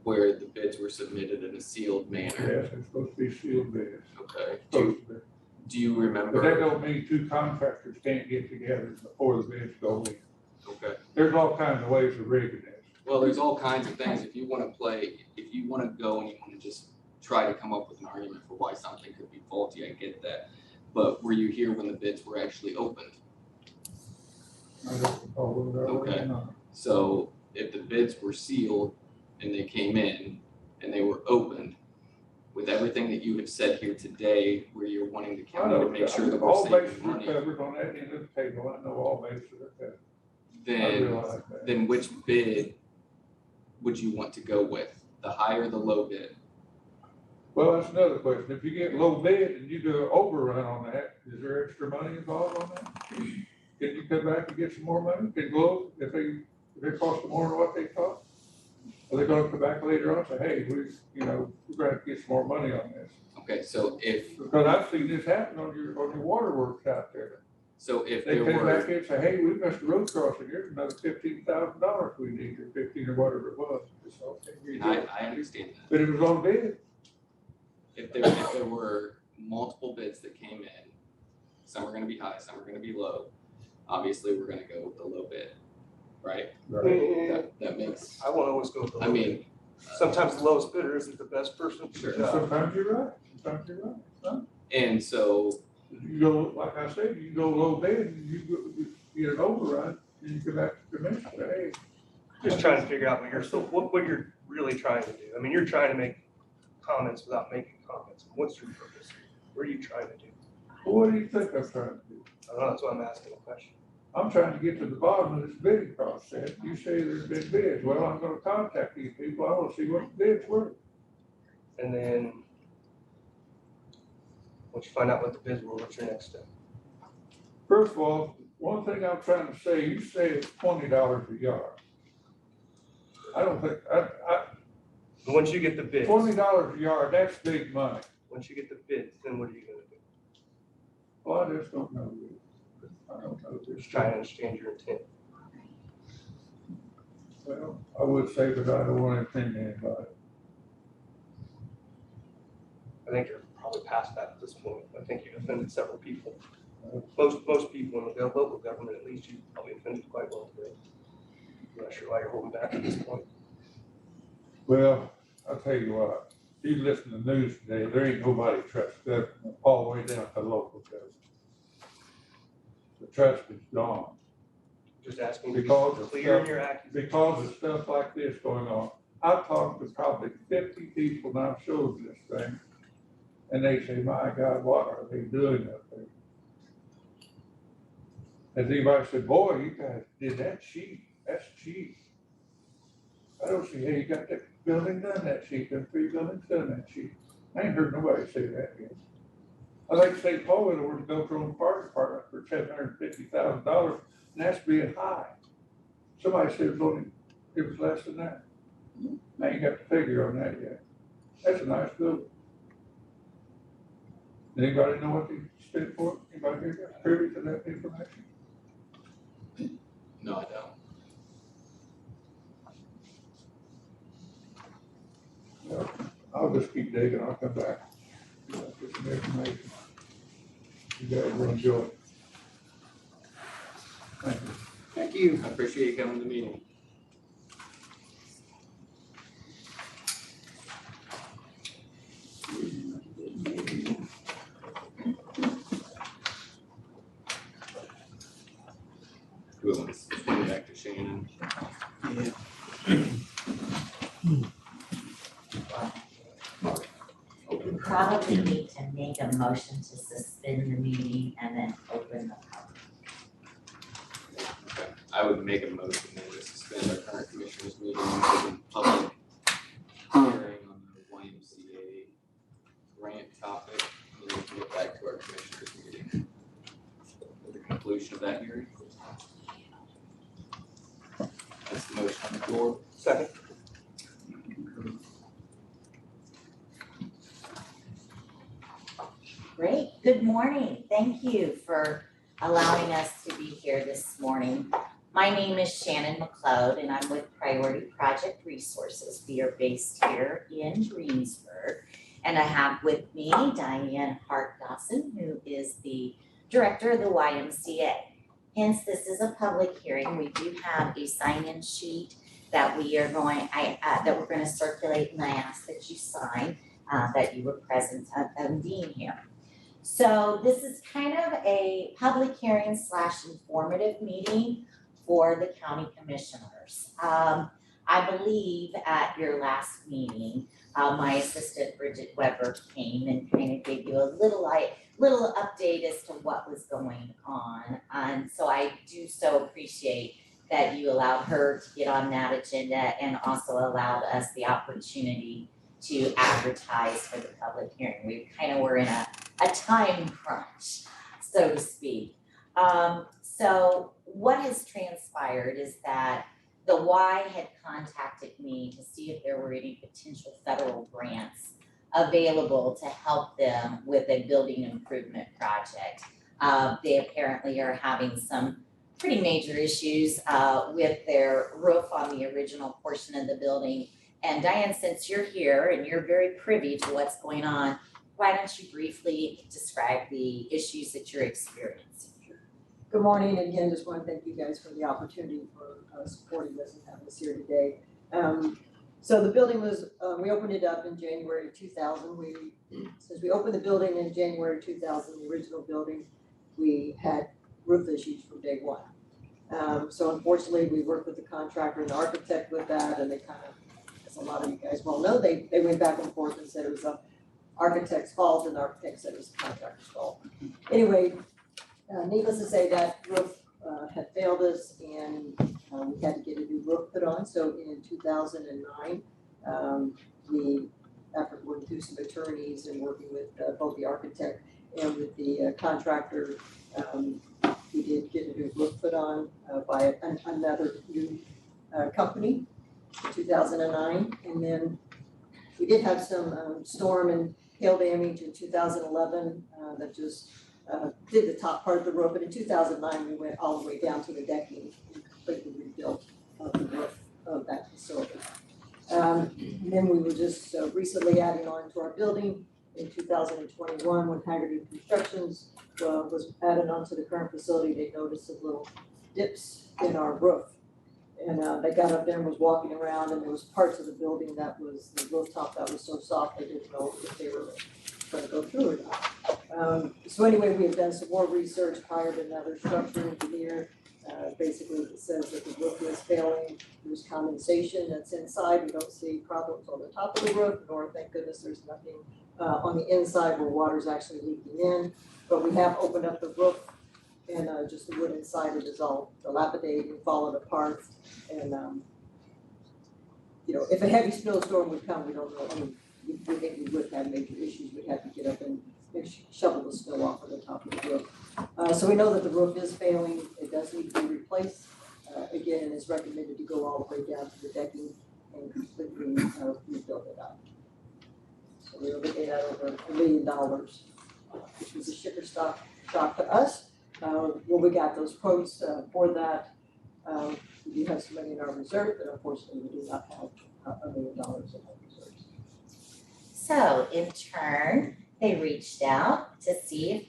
where the bids were submitted in a sealed manner? Yes, it's supposed to be sealed bids. Okay, Supposed to be. do you But that remember? don't mean 2 contractors can't get together before the bids go in. Okay, There's all kinds of ways of rigging this. well, there's all kinds of things. If you wanna go and you wanna just try to come up with an argument for why something could be faulty, I get that. But were you here when the bids were actually opened? I don't recall whether that was Okay. or not. So if the bids were sealed and they came in and they were opened, with everything that you have said here today, where you're wanting the I county to know, make sure that we're all bases saving are money, covered on that end of the table. I know all bases are covered. I then, realize that. then which bid would you want to go with? The high or the low bid? Well, that's another question. If you get low bid and you do an overrun on that, is there extra money involved on that? Can you come back and get some more money? Can Globe, if they cost more than what they cost? Are they gonna come back later on and say, hey, we're gonna get some more money on this? Okay, so if Because I've seen this happen on your waterworks out there. They They came were, back in and say, hey, we missed a road crossing, here's another $15,000 we need, or 15 or whatever it was. It's okay, here you go. I understand that. But it was on bid. If there were multiple bids that came in, some are gonna be high, some are gonna be low, obviously, we're gonna go with the low bid, right? That makes, I won't always go with the I low mean, bid. Sometimes the lowest bidder isn't the best person for the And job. sometimes you're right, sometimes you're right. Huh? and so, You go, like I said, you go low bid, and you get an overrun, and you come back to the commission, and say, hey. Just trying to figure out what you're really trying to do. I mean, you're trying to make comments without making comments. What's your purpose? What are you trying to do? Well, what do you think I'm trying to do? I don't know, that's why I'm asking the question. I'm trying to get to the bottom of this bidding process. You say there's been bids. Well, I'm gonna contact these people. I wanna see what the bids were. And then, once you find out what the bids were, what's your next step? First of all, one thing I'm trying to say, you say it's $20 a yard. I don't think, And once you get the bids, $20 a yard, that's big money. once you get the bids, then what are you gonna do? Well, I just don't know. I don't know this. Just trying to understand your intent. Well, I would say that I don't want to offend anybody. I think you're probably past that at this point. I think you've offended several people. Most people in the local government, at least, you probably offended quite well today. I'm not sure why you're holding back at this point. Well, I'll tell you what, if you listen to the news today, there ain't nobody trusts government all the way down to local government. The trust is gone Just asking you because to of clear in stuff, your accusation. because of stuff like this going on. I've talked to probably 50 people and I've showed this thing. And they say, my God, what are they doing up there? Has anybody said, boy, you guys did that cheap, that's cheap. I don't see how you got that building done that cheap, them 3 buildings done that cheap. I ain't heard nobody say that yet. I think St. Paul went over to go to a fire department for $750,000, and that's being high. Somebody said it was less than that. I ain't got the figure on that yet. That's a nice building. Anybody know what they spent for it? Anybody here got privy to that information? No, I don't. Well, I'll just keep digging, I'll come back. Get some information. You guys will enjoy it. Thank you. Thank you. I appreciate you coming to the meeting. Who wants to go back to Shannon? We probably need to make a motion to suspend the meeting and then open the public. Okay. I would make a motion then to suspend our current commissioners meeting and open public hearing on the YMCA grant topic, and then we can get back to our commissioners meeting. At the conclusion of that hearing. That's the motion on the floor. Second. Great, good morning. Thank you for allowing us to be here this morning. My name is Shannon McLeod and I'm with Priority Project Resources. We are based here in Greensburg. And I have with me Diane Hart-Dawson, who is the director of the YMCA. Hence, this is a public hearing. We do have a sign-in sheet that we're going to circulate, and I ask that you sign that you were present at being here. So this is kind of a public hearing / informative meeting for the county commissioners. I believe at your last meeting, my assistant Bridget Weber came and kind of gave you a little update as to what was going on. And so I do so appreciate that you allowed her to get on that agenda and also allowed us the opportunity to advertise for the public hearing. We kind of were in a time crunch, so to speak. So what has transpired is that the Y had contacted me to see if there were any potential federal grants available to help them with a building improvement project. They apparently are having some pretty major issues with their roof on the original portion of the building. And Diane, since you're here and you're very privy to what's going on, why don't you briefly describe the issues that you're experiencing? Good morning, and again, just want to thank you guys for the opportunity for supporting us and having us here today. So the building was, we opened it up in January 2000. Since we opened the building in January 2000, the original building, we had roof issues from day one. So unfortunately, we worked with the contractor and the architect with that, and they kind of, as a lot of you guys well know, they went back and forth and said it was the architect's fault, and the architect said it was the contractor's fault. Anyway, needless to say, that roof had failed us, and we had to get a new roof put on. So in 2009, we, after working through some attorneys and working with both the architect and with the contractor, we did get a new roof put on by another new company in 2009. And then we did have some storm and hail damage in 2011 that just did the top part of the roof, but in 2009, we went all the way down to the decking and completely rebuilt the roof of then we were just recently adding on to our building in 2021 when Haggerty Constructions was added onto the current facility. They noticed some little dips in our roof. And they got up there and was walking around, and there was parts of the building that was, the rooftop that was so soft, they didn't know if they were gonna go through or not. So anyway, we have done some more research, hired another structural engineer. Basically, it says that the roof is failing, there's condensation that's inside, we don't see problems on the top of the roof, nor thank goodness there's nothing on the inside where water's actually leaking in. But we have opened up the roof, and just the wood inside it is all dilapidated and fallen apart. And you know, if a heavy snowstorm would come, we don't know, I mean, we think we would have major issues, we'd have to get up and shovel the snow off of the top of the roof. So we know that the roof is failing, it does need to be replaced. Again, it's recommended to go all the way down to the decking and completely rebuild it up. So we were looking at over $1 million, which was a shicker shock to us. When we got those quotes for that, we do have some money in our reserve, but unfortunately we do not have $1 million in our reserves. So in turn, they reached out to see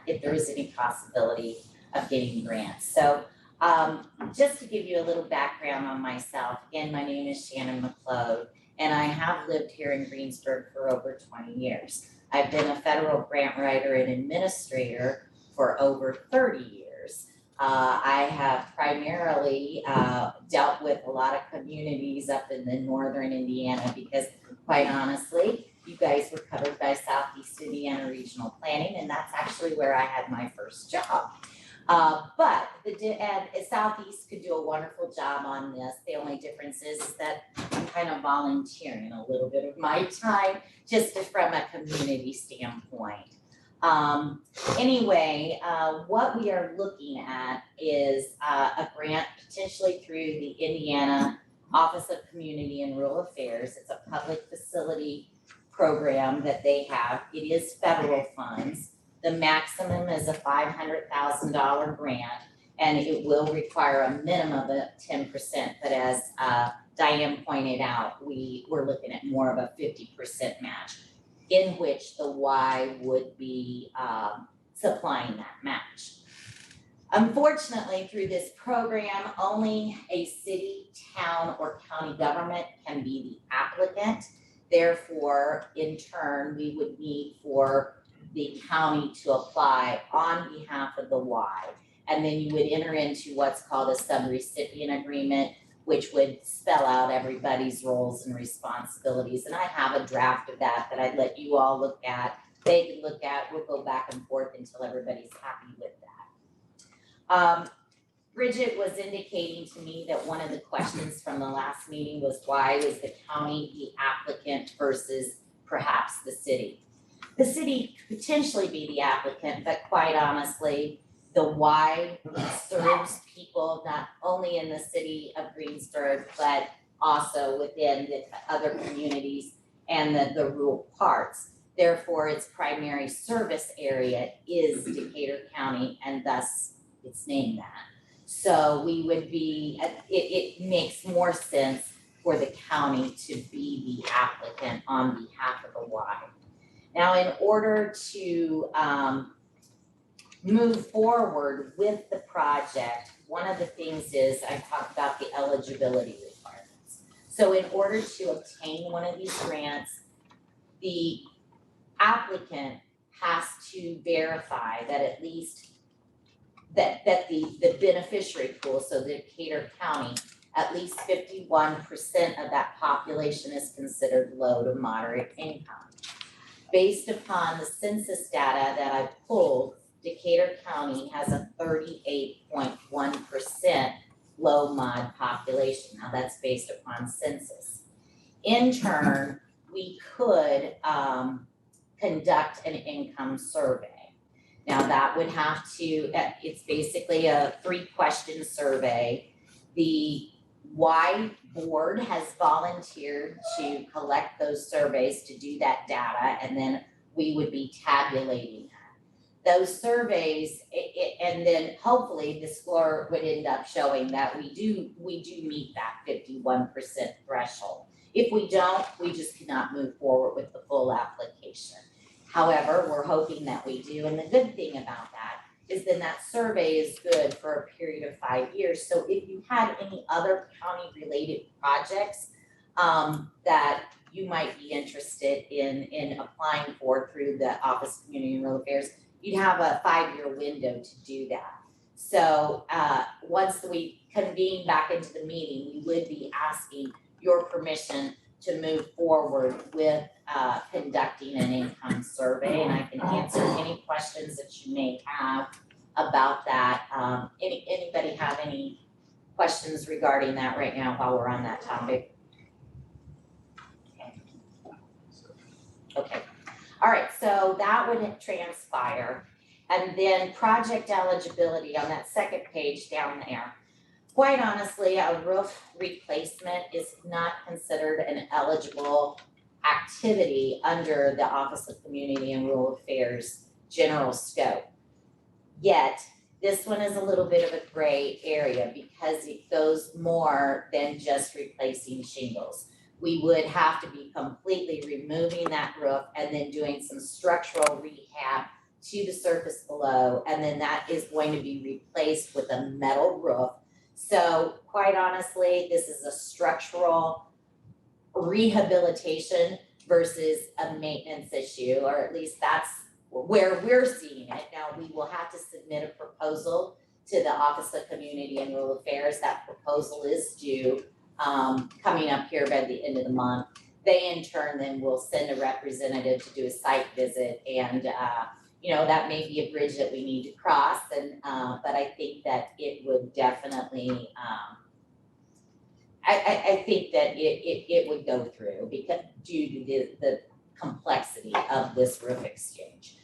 if there was any possibility of getting grants. So just to give you a little background on myself, again, my name is Shannon McClode, and I have lived here in Greensburg for over 20 years. I've been a federal grant writer and administrator for over 30 years. I have primarily dealt with a lot of communities up in the northern Indiana because, quite honestly, you guys were covered by Southeast Indiana Regional Planning, and that's actually where I had my first job. But Southeast could do a wonderful job on this. The only difference is that I'm kind of volunteering a little bit of my time just from a community standpoint. Anyway, what we are looking at is a grant potentially through the Indiana Office of Community and Rural Affairs. It's a public facility program that they have. It is federal funds. The maximum is a $500,000 grant, and it will require a minimum of 10%. But as Diane pointed out, we're looking at more of a 50% match, in which the Y would be supplying that match. Unfortunately, through this program, only a city, town, or county government can be the applicant. Therefore, in turn, we would need for the county to apply on behalf of the Y. And then you would enter into what's called a subrecipient agreement, which would spell out everybody's roles and responsibilities. And I have a draft of that I'd let you all look at. They can look at, we'll go back and forth until everybody's happy with that. Bridget was indicating to me that one of the questions from the last meeting was why was the county the applicant versus perhaps the city? The city could potentially be the applicant, but quite honestly, the Y serves people not only in the city of Greensburg, but also within the other communities and the rural parts. Therefore, its primary service area is Decatur County, and thus it's named that. So we would be, it makes more sense for the county to be the applicant on behalf of the Y. Now, in order to move forward with the project, one of the things is I talked about the eligibility requirements. So in order to obtain one of these grants, the applicant has to verify that at least that the beneficiary pool, so the Decatur County, at least 51% of that population is considered low to moderate income. Based upon the census data that I pulled, Decatur County has a 38.1% low mod population. Now that's based upon census. In turn, we could conduct an income survey. Now that would have to, it's basically a 3-question survey. The Y board has volunteered to collect those surveys to do that data, and then we would be tabulating that. Those surveys, and then hopefully the score would end up showing that we do meet that 51% threshold. If we don't, we just cannot move forward with the full application. However, we're hoping that we do, and the good thing about that is then that survey is good for a period of 5 years. So if you had any other county-related projects that you might be interested in applying for through the Office of Community and Rural Affairs, you'd have a 5-year window to do that. So once we convene back into the meeting, we would be asking your permission to move forward with conducting an income survey, and I can answer any questions that you may have about that. Anybody have any questions regarding that right now while we're on that topic? Okay, all right, so that would transpire. And then project eligibility on that second page down there. Quite honestly, a roof replacement is not considered an eligible activity under the Office of Community and Rural Affairs general scope. Yet, this one is a little bit of a gray area because it goes more than just replacing shingles. We would have to be completely removing that roof and then doing some structural rehab to the surface below, and then that is going to be replaced with a metal roof. So quite honestly, this is a structural rehabilitation versus a maintenance issue, or at least that's where we're seeing it. Now, we will have to submit a proposal to the Office of Community and Rural Affairs. That proposal is due coming up here by the end of the month. They in turn then will send a representative to do a site visit, and that may be a bridge that we need to cross, and but I think that it would definitely I think that it would go through because due to the complexity of this roof exchange.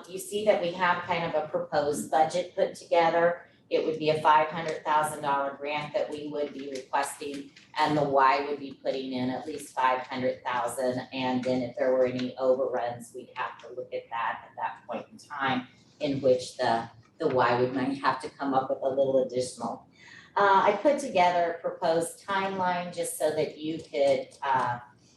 You see that we have kind of a proposed budget put together. It would be a $500,000 grant that we would be requesting, and the Y would be putting in at least $500,000. And then if there were any overruns, we'd have to look at that point in time, in which the Y would might have to come up with a little additional. I put together a proposed timeline just so that you could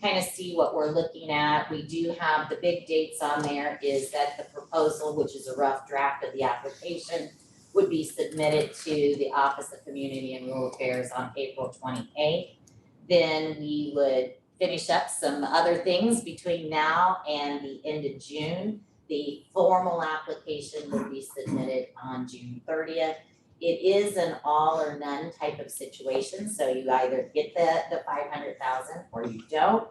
kind of see what we're looking at. We do have the big dates on there is that the proposal, which is a rough draft of the application, would be submitted to the Office of Community and Rural Affairs on April 28th. Then we would finish up some other things between now and the end of June. The formal application would be submitted on June 30th. It is an all or none type of situation, so you either get the $500,000 or you don't.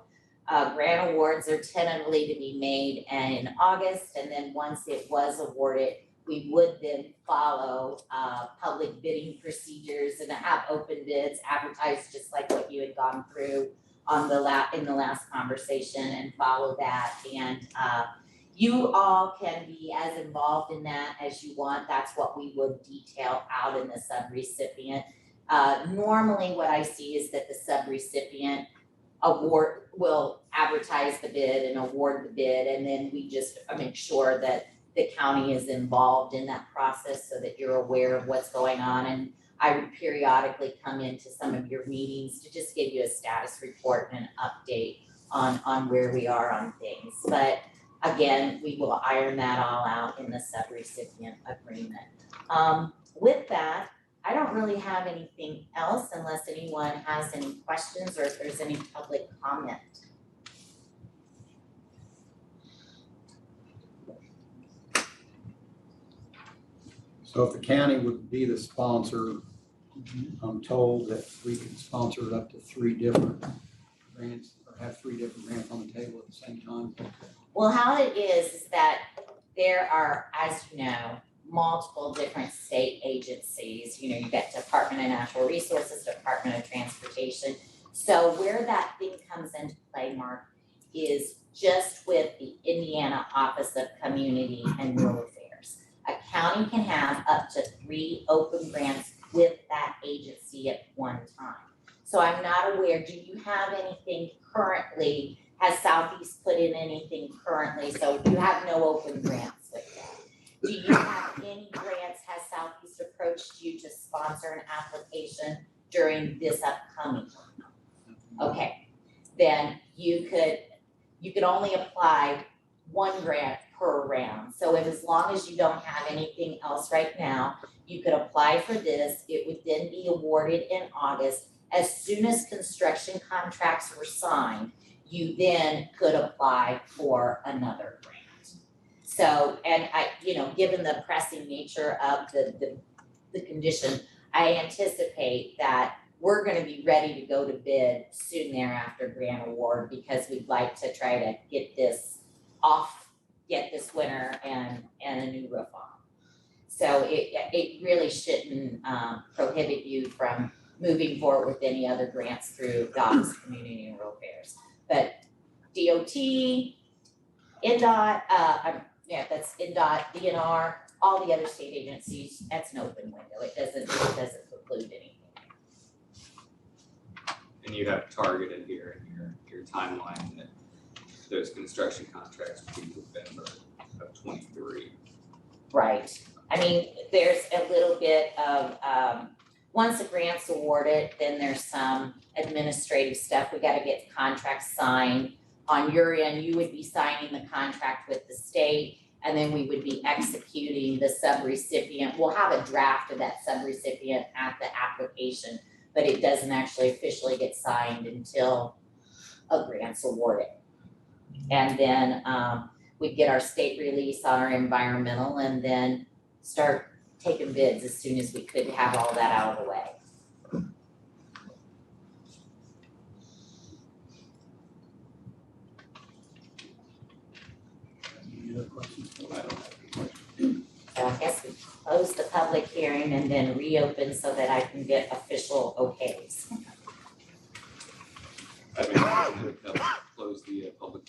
Grant awards are tentatively to be made in August, and then once it was awarded, we would then follow public bidding procedures and have open bids advertised just like what you had gone through on in the last conversation, and follow that. And you all can be as involved in that as you want. That's what we would detail out in the subrecipient. Normally what I see is that the subrecipient will advertise the bid and award the bid, and then we just make sure that the county is involved in that process so that you're aware of what's going on. And I would periodically come into some of your meetings to just give you a status report and an update on where we are on things. But again, we will iron that all out in the subrecipient agreement. With that, I don't really have anything else unless anyone has any questions or if there's any public comment. So if the county would be the sponsor, I'm told that we can sponsor up to 3 different grants or have 3 different grants on the table at the same time. Well, how it is that there are, as you know, multiple different state agencies. You've got Department of Natural Resources, Department of Transportation. So where that thing comes into play, Mark, is just with the Indiana Office of Community and Rural Affairs. A county can have up to 3 open grants with that agency at one time. So I'm not aware, do you have anything currently? Has Southeast put in anything currently? So you have no open grants with that. Do you have any grants? Has Southeast approached you to sponsor an application during this upcoming one? Okay. then you could only apply one grant per round. So if, as long as you don't have anything else right now, you could apply for this. It would then be awarded in August. As soon as construction contracts were signed, you then could apply for another grant. So, and I, given the pressing nature of the condition, I anticipate that we're gonna be ready to go to bid soon thereafter grant award, because we'd like to try to get this winter and a new roof on. So it really shouldn't prohibit you from moving forward with any other grants through DOTS, Community and Rural Affairs. But DOT, NDOT, that's NDOT, DNR, all the other state agencies, that's an open window. It doesn't preclude anything. And you have targeted here in your timeline that those construction contracts will be November of 23. Right. I mean, there's a little bit of, once a grant's awarded, then there's some administrative stuff. We gotta get the contracts signed. On your end, you would be signing the contract with the state, and then we would be executing the subrecipient. We'll have a draft of that subrecipient at the application, but it doesn't actually officially get signed until a grant's awarded. And then we'd get our state release on our environmental, and then start taking bids as soon as we could have all that out of the way. Any other questions? So I guess we close the public hearing and then reopen so that I can get official okays. I make a motion to close the public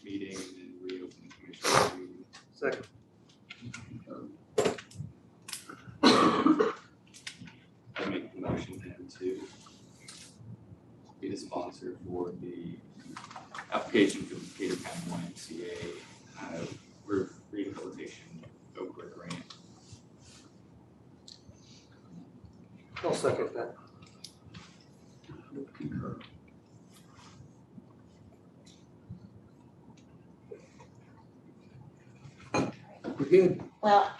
meeting and then reopen the commissioner's meeting. Second. I make the motion then to be the sponsor for the application for the Decatur County YMCA roof rehabilitation Okra grant. I'll second that. Concur. We're good. Well,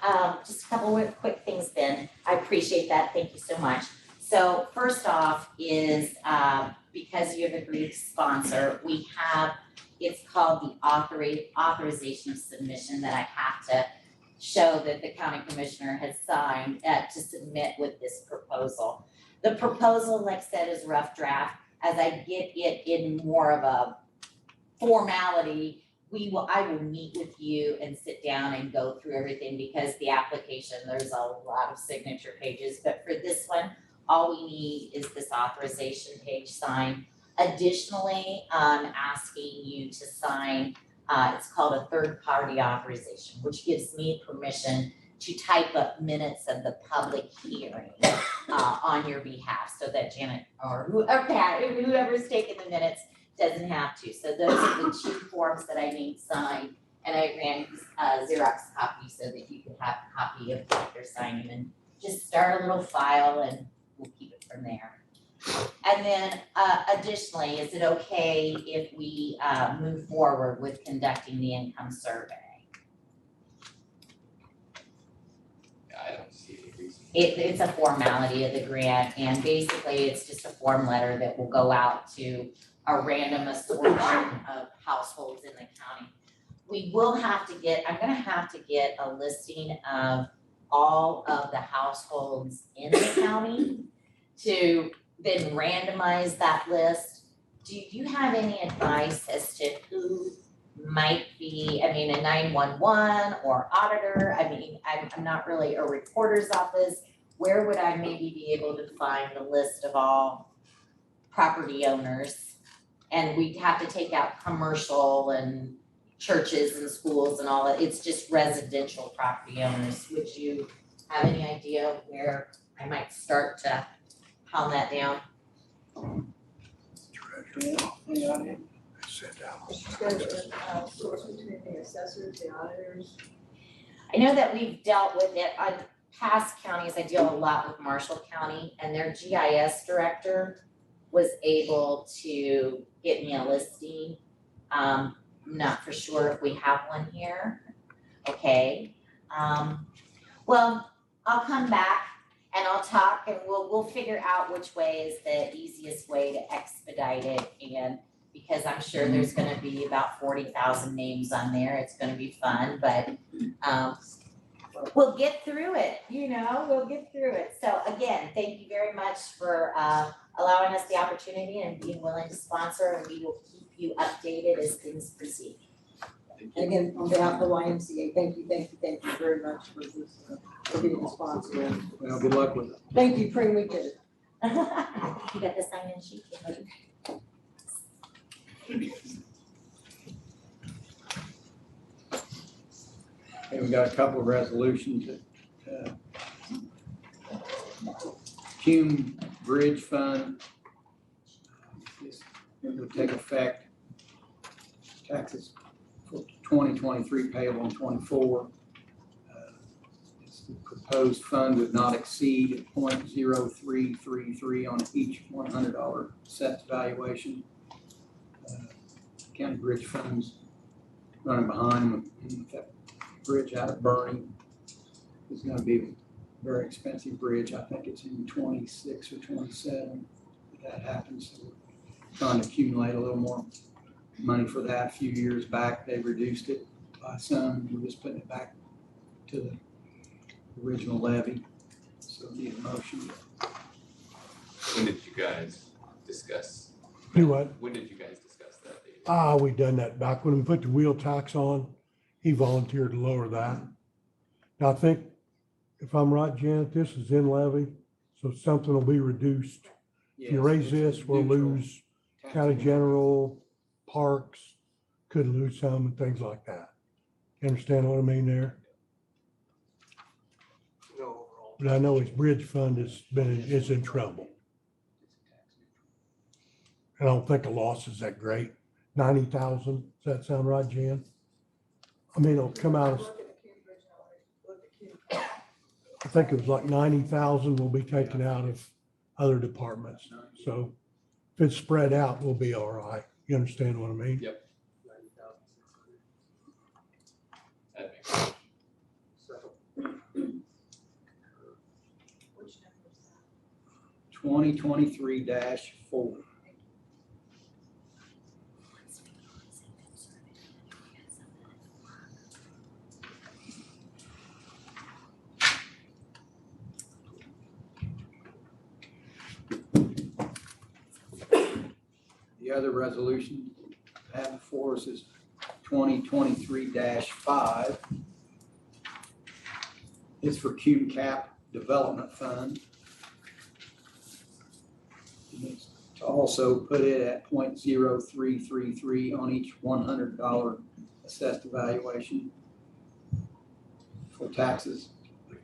just a couple of quick things then. I appreciate that. Thank you so much. So first off is, because you have agreed to sponsor, we have, it's called the authorization of submission that I have to show that the county commissioner has signed to submit with this proposal. The proposal, like I said, is rough draft. As I get it in more of a formality, I will meet with you and sit down and go through everything, because the application, there's a lot of signature pages, but for this one, all we need is this authorization page signed. Additionally, I'm asking you to sign, it's called a third-party authorization, which gives me permission to type up minutes of the public hearing on your behalf, so that Janet or whoever's taking the minutes doesn't have to. So those are the two forms that I need signed, and I ran Xerox copies so that you could have a copy of what they're signing, and just start a little file and we'll keep it from there. And then additionally, is it okay if we move forward with conducting the income survey? I don't see any reason. It's a formality of the grant, and basically it's just a form letter that will go out to a random assortment of households in the county. We will have to get, I'm gonna have to get a listing of all of the households in the county to then randomize that list. Do you have any advice as to who might be, I mean, a 911 or auditor? I mean, I'm not really a recorder's office. Where would I maybe be able to find the list of all property owners? And we'd have to take out commercial and churches and schools and all that. It's just residential property owners. Would you have any idea where I might start to pound that down? Source between the assessors, the auditors. I know that we've dealt with it on past counties. I deal a lot with Marshall County, and their GIS director was able to get me a listing. I'm not for sure if we have one here. Okay, well, I'll come back and I'll talk and we'll figure out which way is the easiest way to expedite it. And because I'm sure there's gonna be about 40,000 names on there, it's gonna be fun, but we'll get through it, we'll get through it. So again, thank you very much for allowing us the opportunity and being willing to sponsor, and we will keep you updated as things proceed. And again, on behalf of the YMCA, thank you very much for this, for being a sponsor. Well, good luck with it. Thank you, Pring, we did it. You got the sign-in sheet? Okay, we got a couple of resolutions that, Cume Bridge Fund. This would take effect, taxes for 2023 payable in 24. This proposed fund would not exceed 0.0333 on each $100 assessed valuation. County Bridge Funds running behind them, and that bridge out of Bernie is gonna be a very expensive bridge. I think it's in 26 or 27 that happens. So we're trying to accumulate a little more money for that. A few years back, they reduced it by some. We're just putting it back to the original levy. So need a motion. When did you guys discuss? Do what? When did you guys discuss that? We done that back when we put the wheel tax on. He volunteered to lower that. Now, I think, if I'm right, Janet, this is in levy, so something will be reduced. If you raise this, we'll lose county general, parks, could lose some and things like that. You understand what I mean there? No. But I know his bridge fund is in trouble. I don't think the loss is that great. 90,000, does that sound right, Jan? I mean, it'll come out as, I think it was like 90,000 will be taken out of other departments. So if it's spread out, we'll be all right. You understand what I mean? Yep. That makes sense. 2023-4. The other resolution I have before us is 2023-5. It's for Cume Cap Development Fund. And it's to also put it at 0.0333 on each $100 assessed evaluation for taxes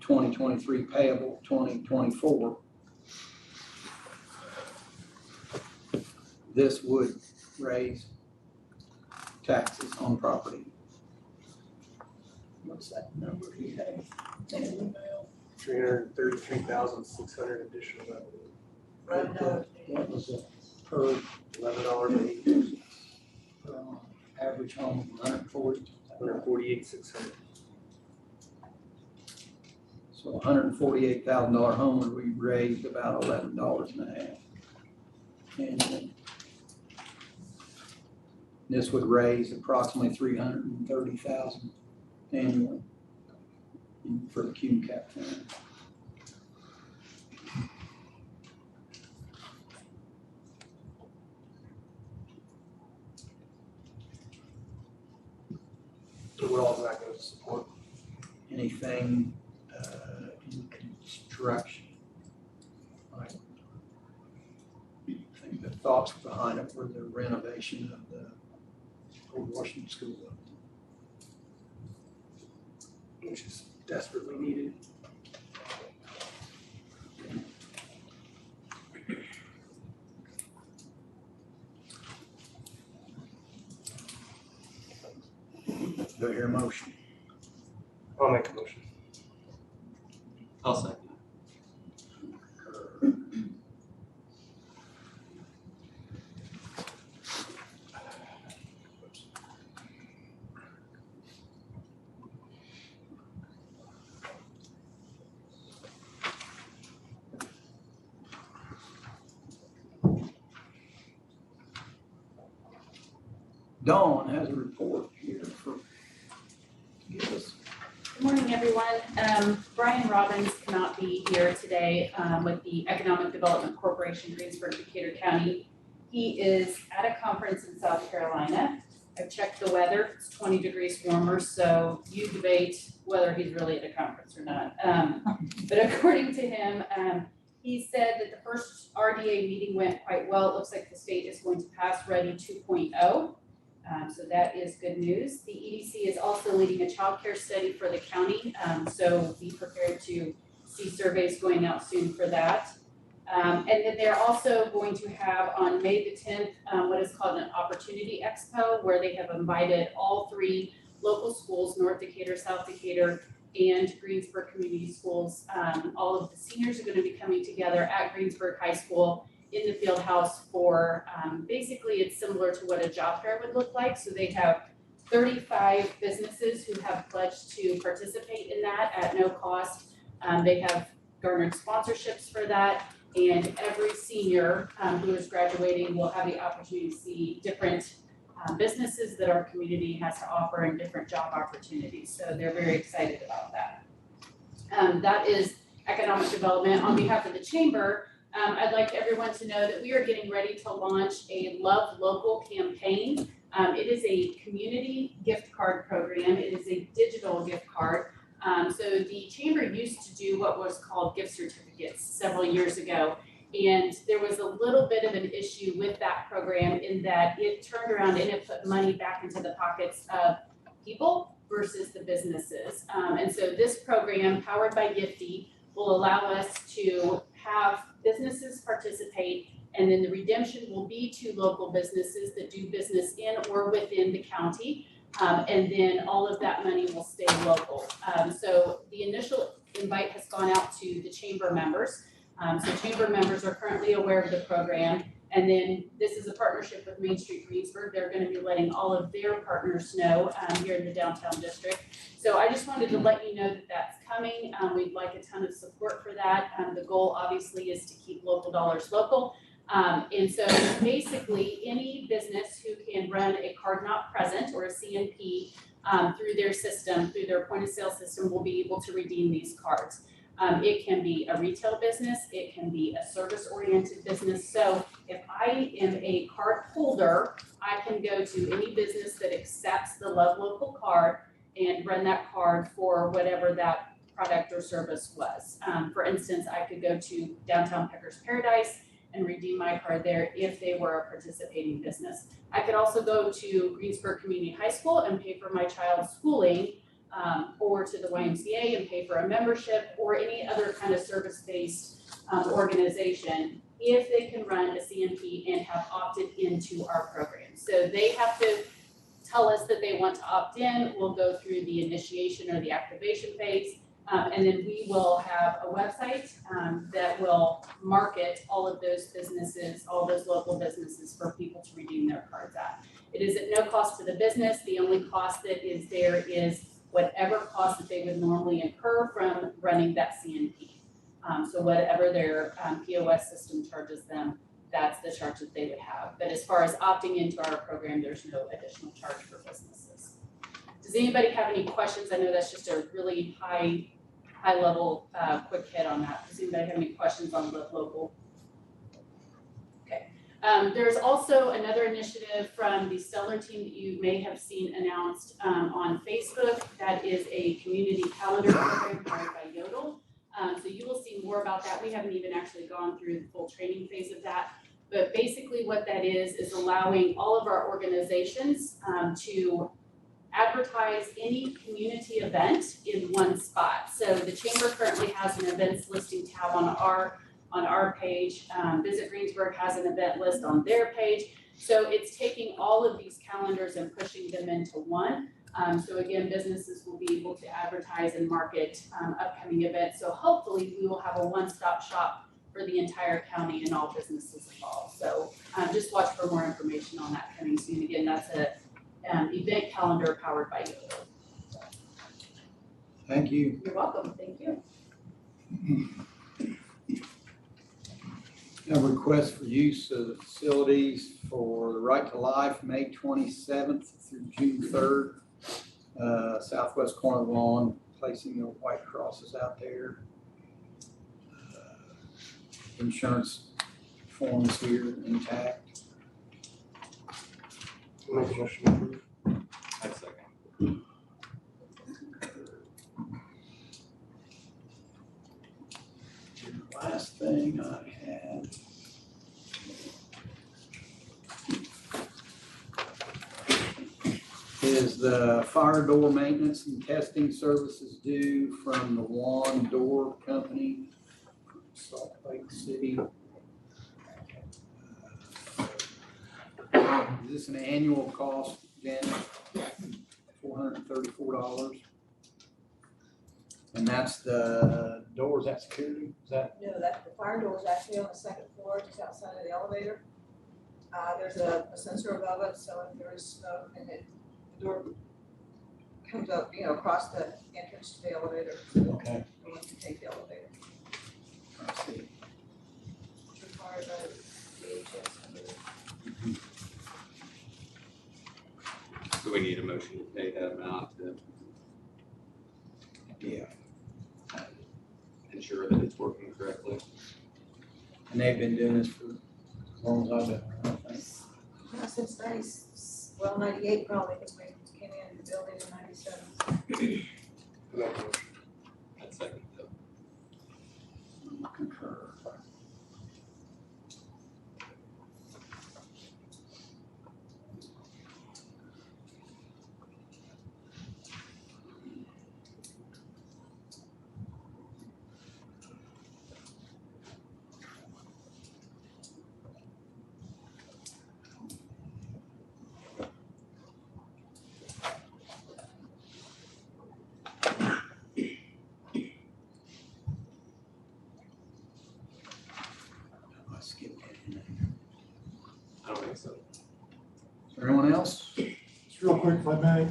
2023 payable 2024. This would raise taxes on property. What's that number he had? 333,600 additional revenue. That was a per $11.80. average home of 140. 148,600. So $148,000 home, and we raised about $11.50. And this would raise approximately $330,000 annually for the Cume Cap fund. What all is that going to support? Anything in construction. I think the thoughts behind it were the renovation of the old Washington School, Which is desperately needed. Do I hear a motion? I'll make a motion. I'll second. Dawn has a report here for, to give us. Good morning, everyone. Brian Robbins cannot be here today with the Economic Development Corporation, Greensburg, Decatur County. He is at a conference in South Carolina. I've checked the weather, it's 20 degrees warmer, so you debate whether he's really at a conference or not. But according to him, he said that the first RDA meeting went quite well. It looks like the state is going to pass Ready 2.0. So that is good news. The EDC is also leading a child care study for the county. So be prepared to see surveys going out soon for that. And then they're also going to have on May the 10th, what is called an Opportunity Expo, where they have invited all 3 local schools, North Decatur, South Decatur, and Greensburg Community Schools. All of the seniors are going to be coming together at Greensburg High School in the field house for, basically it's similar to what a job fair would look like. So they have 35 businesses who have pledged to participate in that at no cost. They have garnered sponsorships for that. And every senior who is graduating will have the opportunity to see different businesses that our community has to offer and different job opportunities. So they're very excited about that. That is economic development. On behalf of the chamber, I'd like everyone to know that we are getting ready to launch a Love Local campaign. It is a community gift card program. It is a digital gift card. So the chamber used to do what was called gift certificates several years ago. And there was a little bit of an issue with that program in that it turned around and it put money back into the pockets of people versus the businesses. And so this program, powered by Gifty, will allow us to have businesses participate, and then the redemption will be to local businesses that do business in or within the county. And then all of that money will stay local. So the initial invite has gone out to the chamber members. So chamber members are currently aware of the program. And then this is a partnership with Main Street Greensburg. They're going to be letting all of their partners know here in the downtown district. So I just wanted to let you know that that's coming. We'd like a ton of support for that. The goal obviously is to keep local dollars local. And so basically any business who can run a card not present or a CNP through their system, through their point of sale system, will be able to redeem these cards. It can be a retail business, it can be a service-oriented business. So if I am a card holder, I can go to any business that accepts the Love Local card and run that card for whatever that product or service was. For instance, I could go to Downtown Pickers Paradise and redeem my card there if they were a participating business. I could also go to Greensburg Community High School and pay for my child's schooling, or to the YMCA and pay for a membership, or any other kind of service-based organization if they can run a CNP and have opted into our program. So they have to tell us that they want to opt in. We'll go through the initiation or the activation phase. And then we will have a website that will market all of those businesses, all those local businesses for people to redeem their cards at. It is at no cost to the business. The only cost that is there is whatever cost that they would normally incur from running that CNP. So whatever their POS system charges them, that's the charge that they would have. But as far as opting into our program, there's no additional charge for businesses. Does anybody have any questions? I know that's just a really high level quick hit on that. Does anybody have any questions on Live Local? Okay. There's also another initiative from the Stellar team that you may have seen announced on Facebook. That is a community calendar program powered by Yodel. So you will see more about that. We haven't even actually gone through the full training phase of that. But basically what that is allowing all of our organizations to advertise any community event in one spot. So the chamber currently has an events listing tab on our page. Visit Greensburg has an event list on their page. So it's taking all of these calendars and pushing them into one. So again, businesses will be able to advertise and market upcoming events. So hopefully we will have a one-stop shop for the entire county and all businesses involved. So just watch for more information on that coming soon. Again, that's a event calendar powered by Yodel. Thank you. You're welcome. Thank you. A request for use of the facilities for the Right to Life, May 27th through June 3rd. Southwest corner of the lawn, placing the white crosses out there. Insurance forms here intact. Make a motion to approve. I'd second. Last thing I had. Is the fire door maintenance and testing services due from the Juan Door Company, Salt Lake City. Is this an annual cost, Janet? $434. And that's the doors, that security, is that? No, that, the fire door is actually on the second floor, just outside of the elevator. There's a sensor above it, so if there is smoke and the door comes up, across the entrance to the elevator. Okay. We want to take the elevator. I see. It's required by DHS. So we need a motion to pay that amount to Yeah. ensure that it's working correctly. And they've been doing this for as long as I've been around, I think. Since 98 probably, because we came in the building in 97. I'd second that. Concur. I skipped it. I don't think so. Is there anyone else? Just real quick, if I may,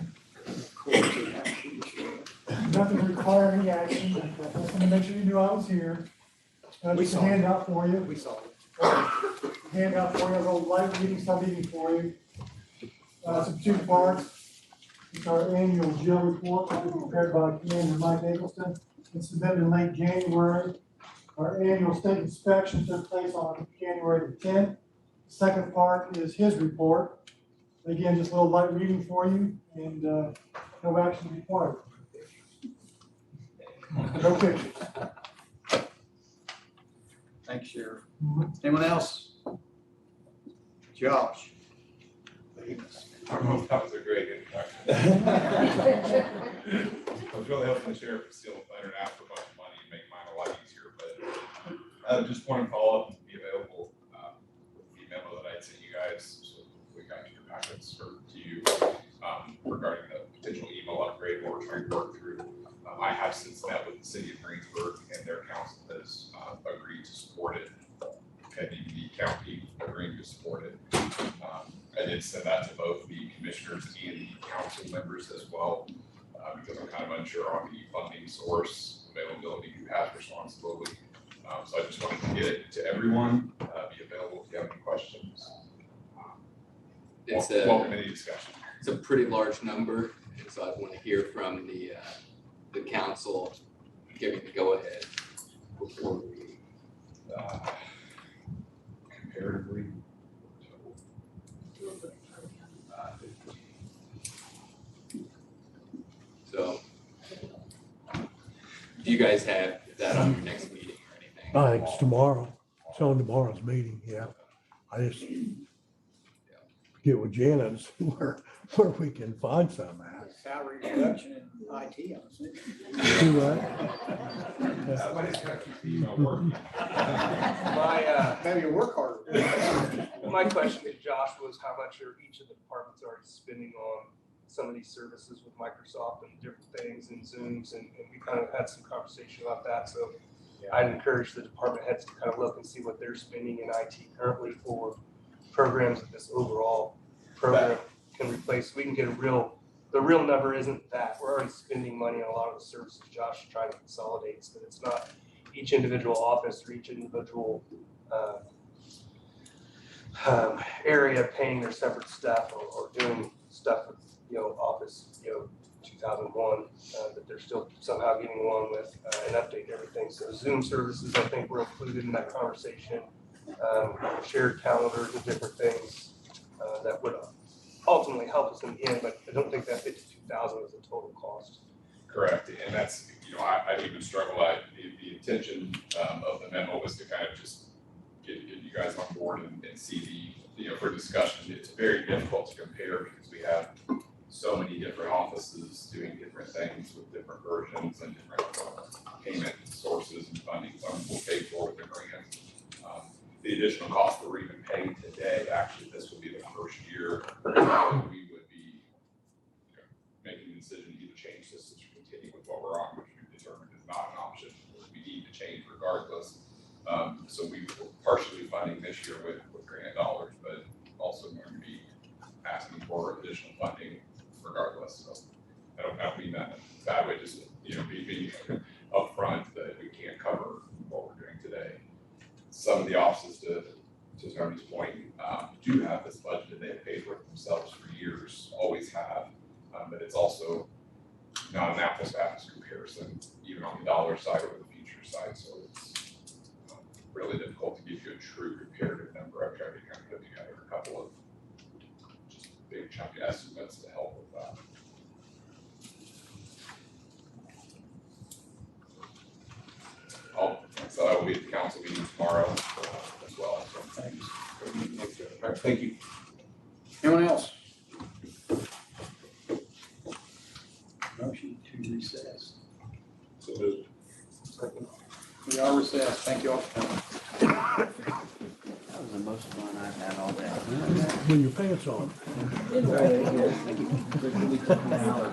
nothing requiring any action, I just want to make sure you knew I was here. We Just a saw it. handout for you, We saw it. handout for you, a little light reading, some reading for you. Some two parts. It's our annual jail report, which was prepared by Commander Mike Eggleston. It's submitted in late January. Our annual state inspection took place on January the 10th. The second part is his report. Again, just a little light reading for you, and no action required. No pictures. Thanks, Sheriff. Anyone else? Josh? I don't know if that was a great introduction. I was really hoping the sheriff would steal a thunder and ask for a bunch of money and make mine a lot easier, but just want to follow up and be available with the memo that I sent you guys. So we got your packets or to you regarding the potential email upgrade what we're trying to work through. I have since met with the city of Greensburg, and their council has agreed to support it, and the county agreed to support it. I did send that to both the commissioners and the council members as well, because I'm kind of unsure on the funding source, availability, who has responsibility. So I just wanted to get it to everyone, be available if you have any questions. Welcome to any discussion. It's a pretty large number, and so I want to hear from the council giving the go-ahead before we. Comparatively. So, do you guys have that on your next meeting or anything? I think it's tomorrow. It's on tomorrow's meeting, yeah. I just get with Janet and see where we can find some at. Salary reduction in IT, I'm assuming. Do what? Somebody's got to keep the email working. Maybe you work harder. My question to Josh was how much are each of the departments already spending on some of these services with Microsoft and different things and Zooms, and we kind of had some conversation about that. So I'd encourage the department heads to kind of look and see what they're spending in IT currently for programs that this overall program can replace. We can get the real number isn't that. We're already spending money on a lot of the services Josh is trying to consolidate, so that it's not each individual office or each individual area paying their separate staff or doing stuff with, Office, 2001, that they're still somehow getting along with and update everything. So Zoom services, I think, were included in that conversation. Shared calendars and different things that would ultimately help us in the end, but I don't think that 52,000 is the total cost. Correct, and that's, I'd even struggle at the intention of the memo was to kind of just get you guys on board and see for discussion. It's very difficult to compare because we have so many different offices doing different things with different versions and different payment sources and funding. Some will pay for with the grant. The additional cost that we're even paying today, actually, this will be the first year we would be making the decision to either change systems or continue with what we're on, which we've determined is not an option. We need to change regardless. So we were partially funding this year with grant dollars, but also going to be asking for additional funding regardless. So I don't mean that in a bad way, just being upfront that we can't cover what we're doing today. Some of the offices, to Tony's point, do have this budget. They have paid for it themselves for years, always have, but it's also not an apples to apples comparison, even on the dollar side or the future side. So it's really difficult to give you a true comparative number. I've tried to kind of put together a couple of just big chunky estimates to help with that. So I will be at the council meeting tomorrow as well. So Thanks. All right, thank you. Anyone else? Motion to recess. So moved. We are recessed. Thank you all for coming. That was the most fun I've had all day. When your pants on.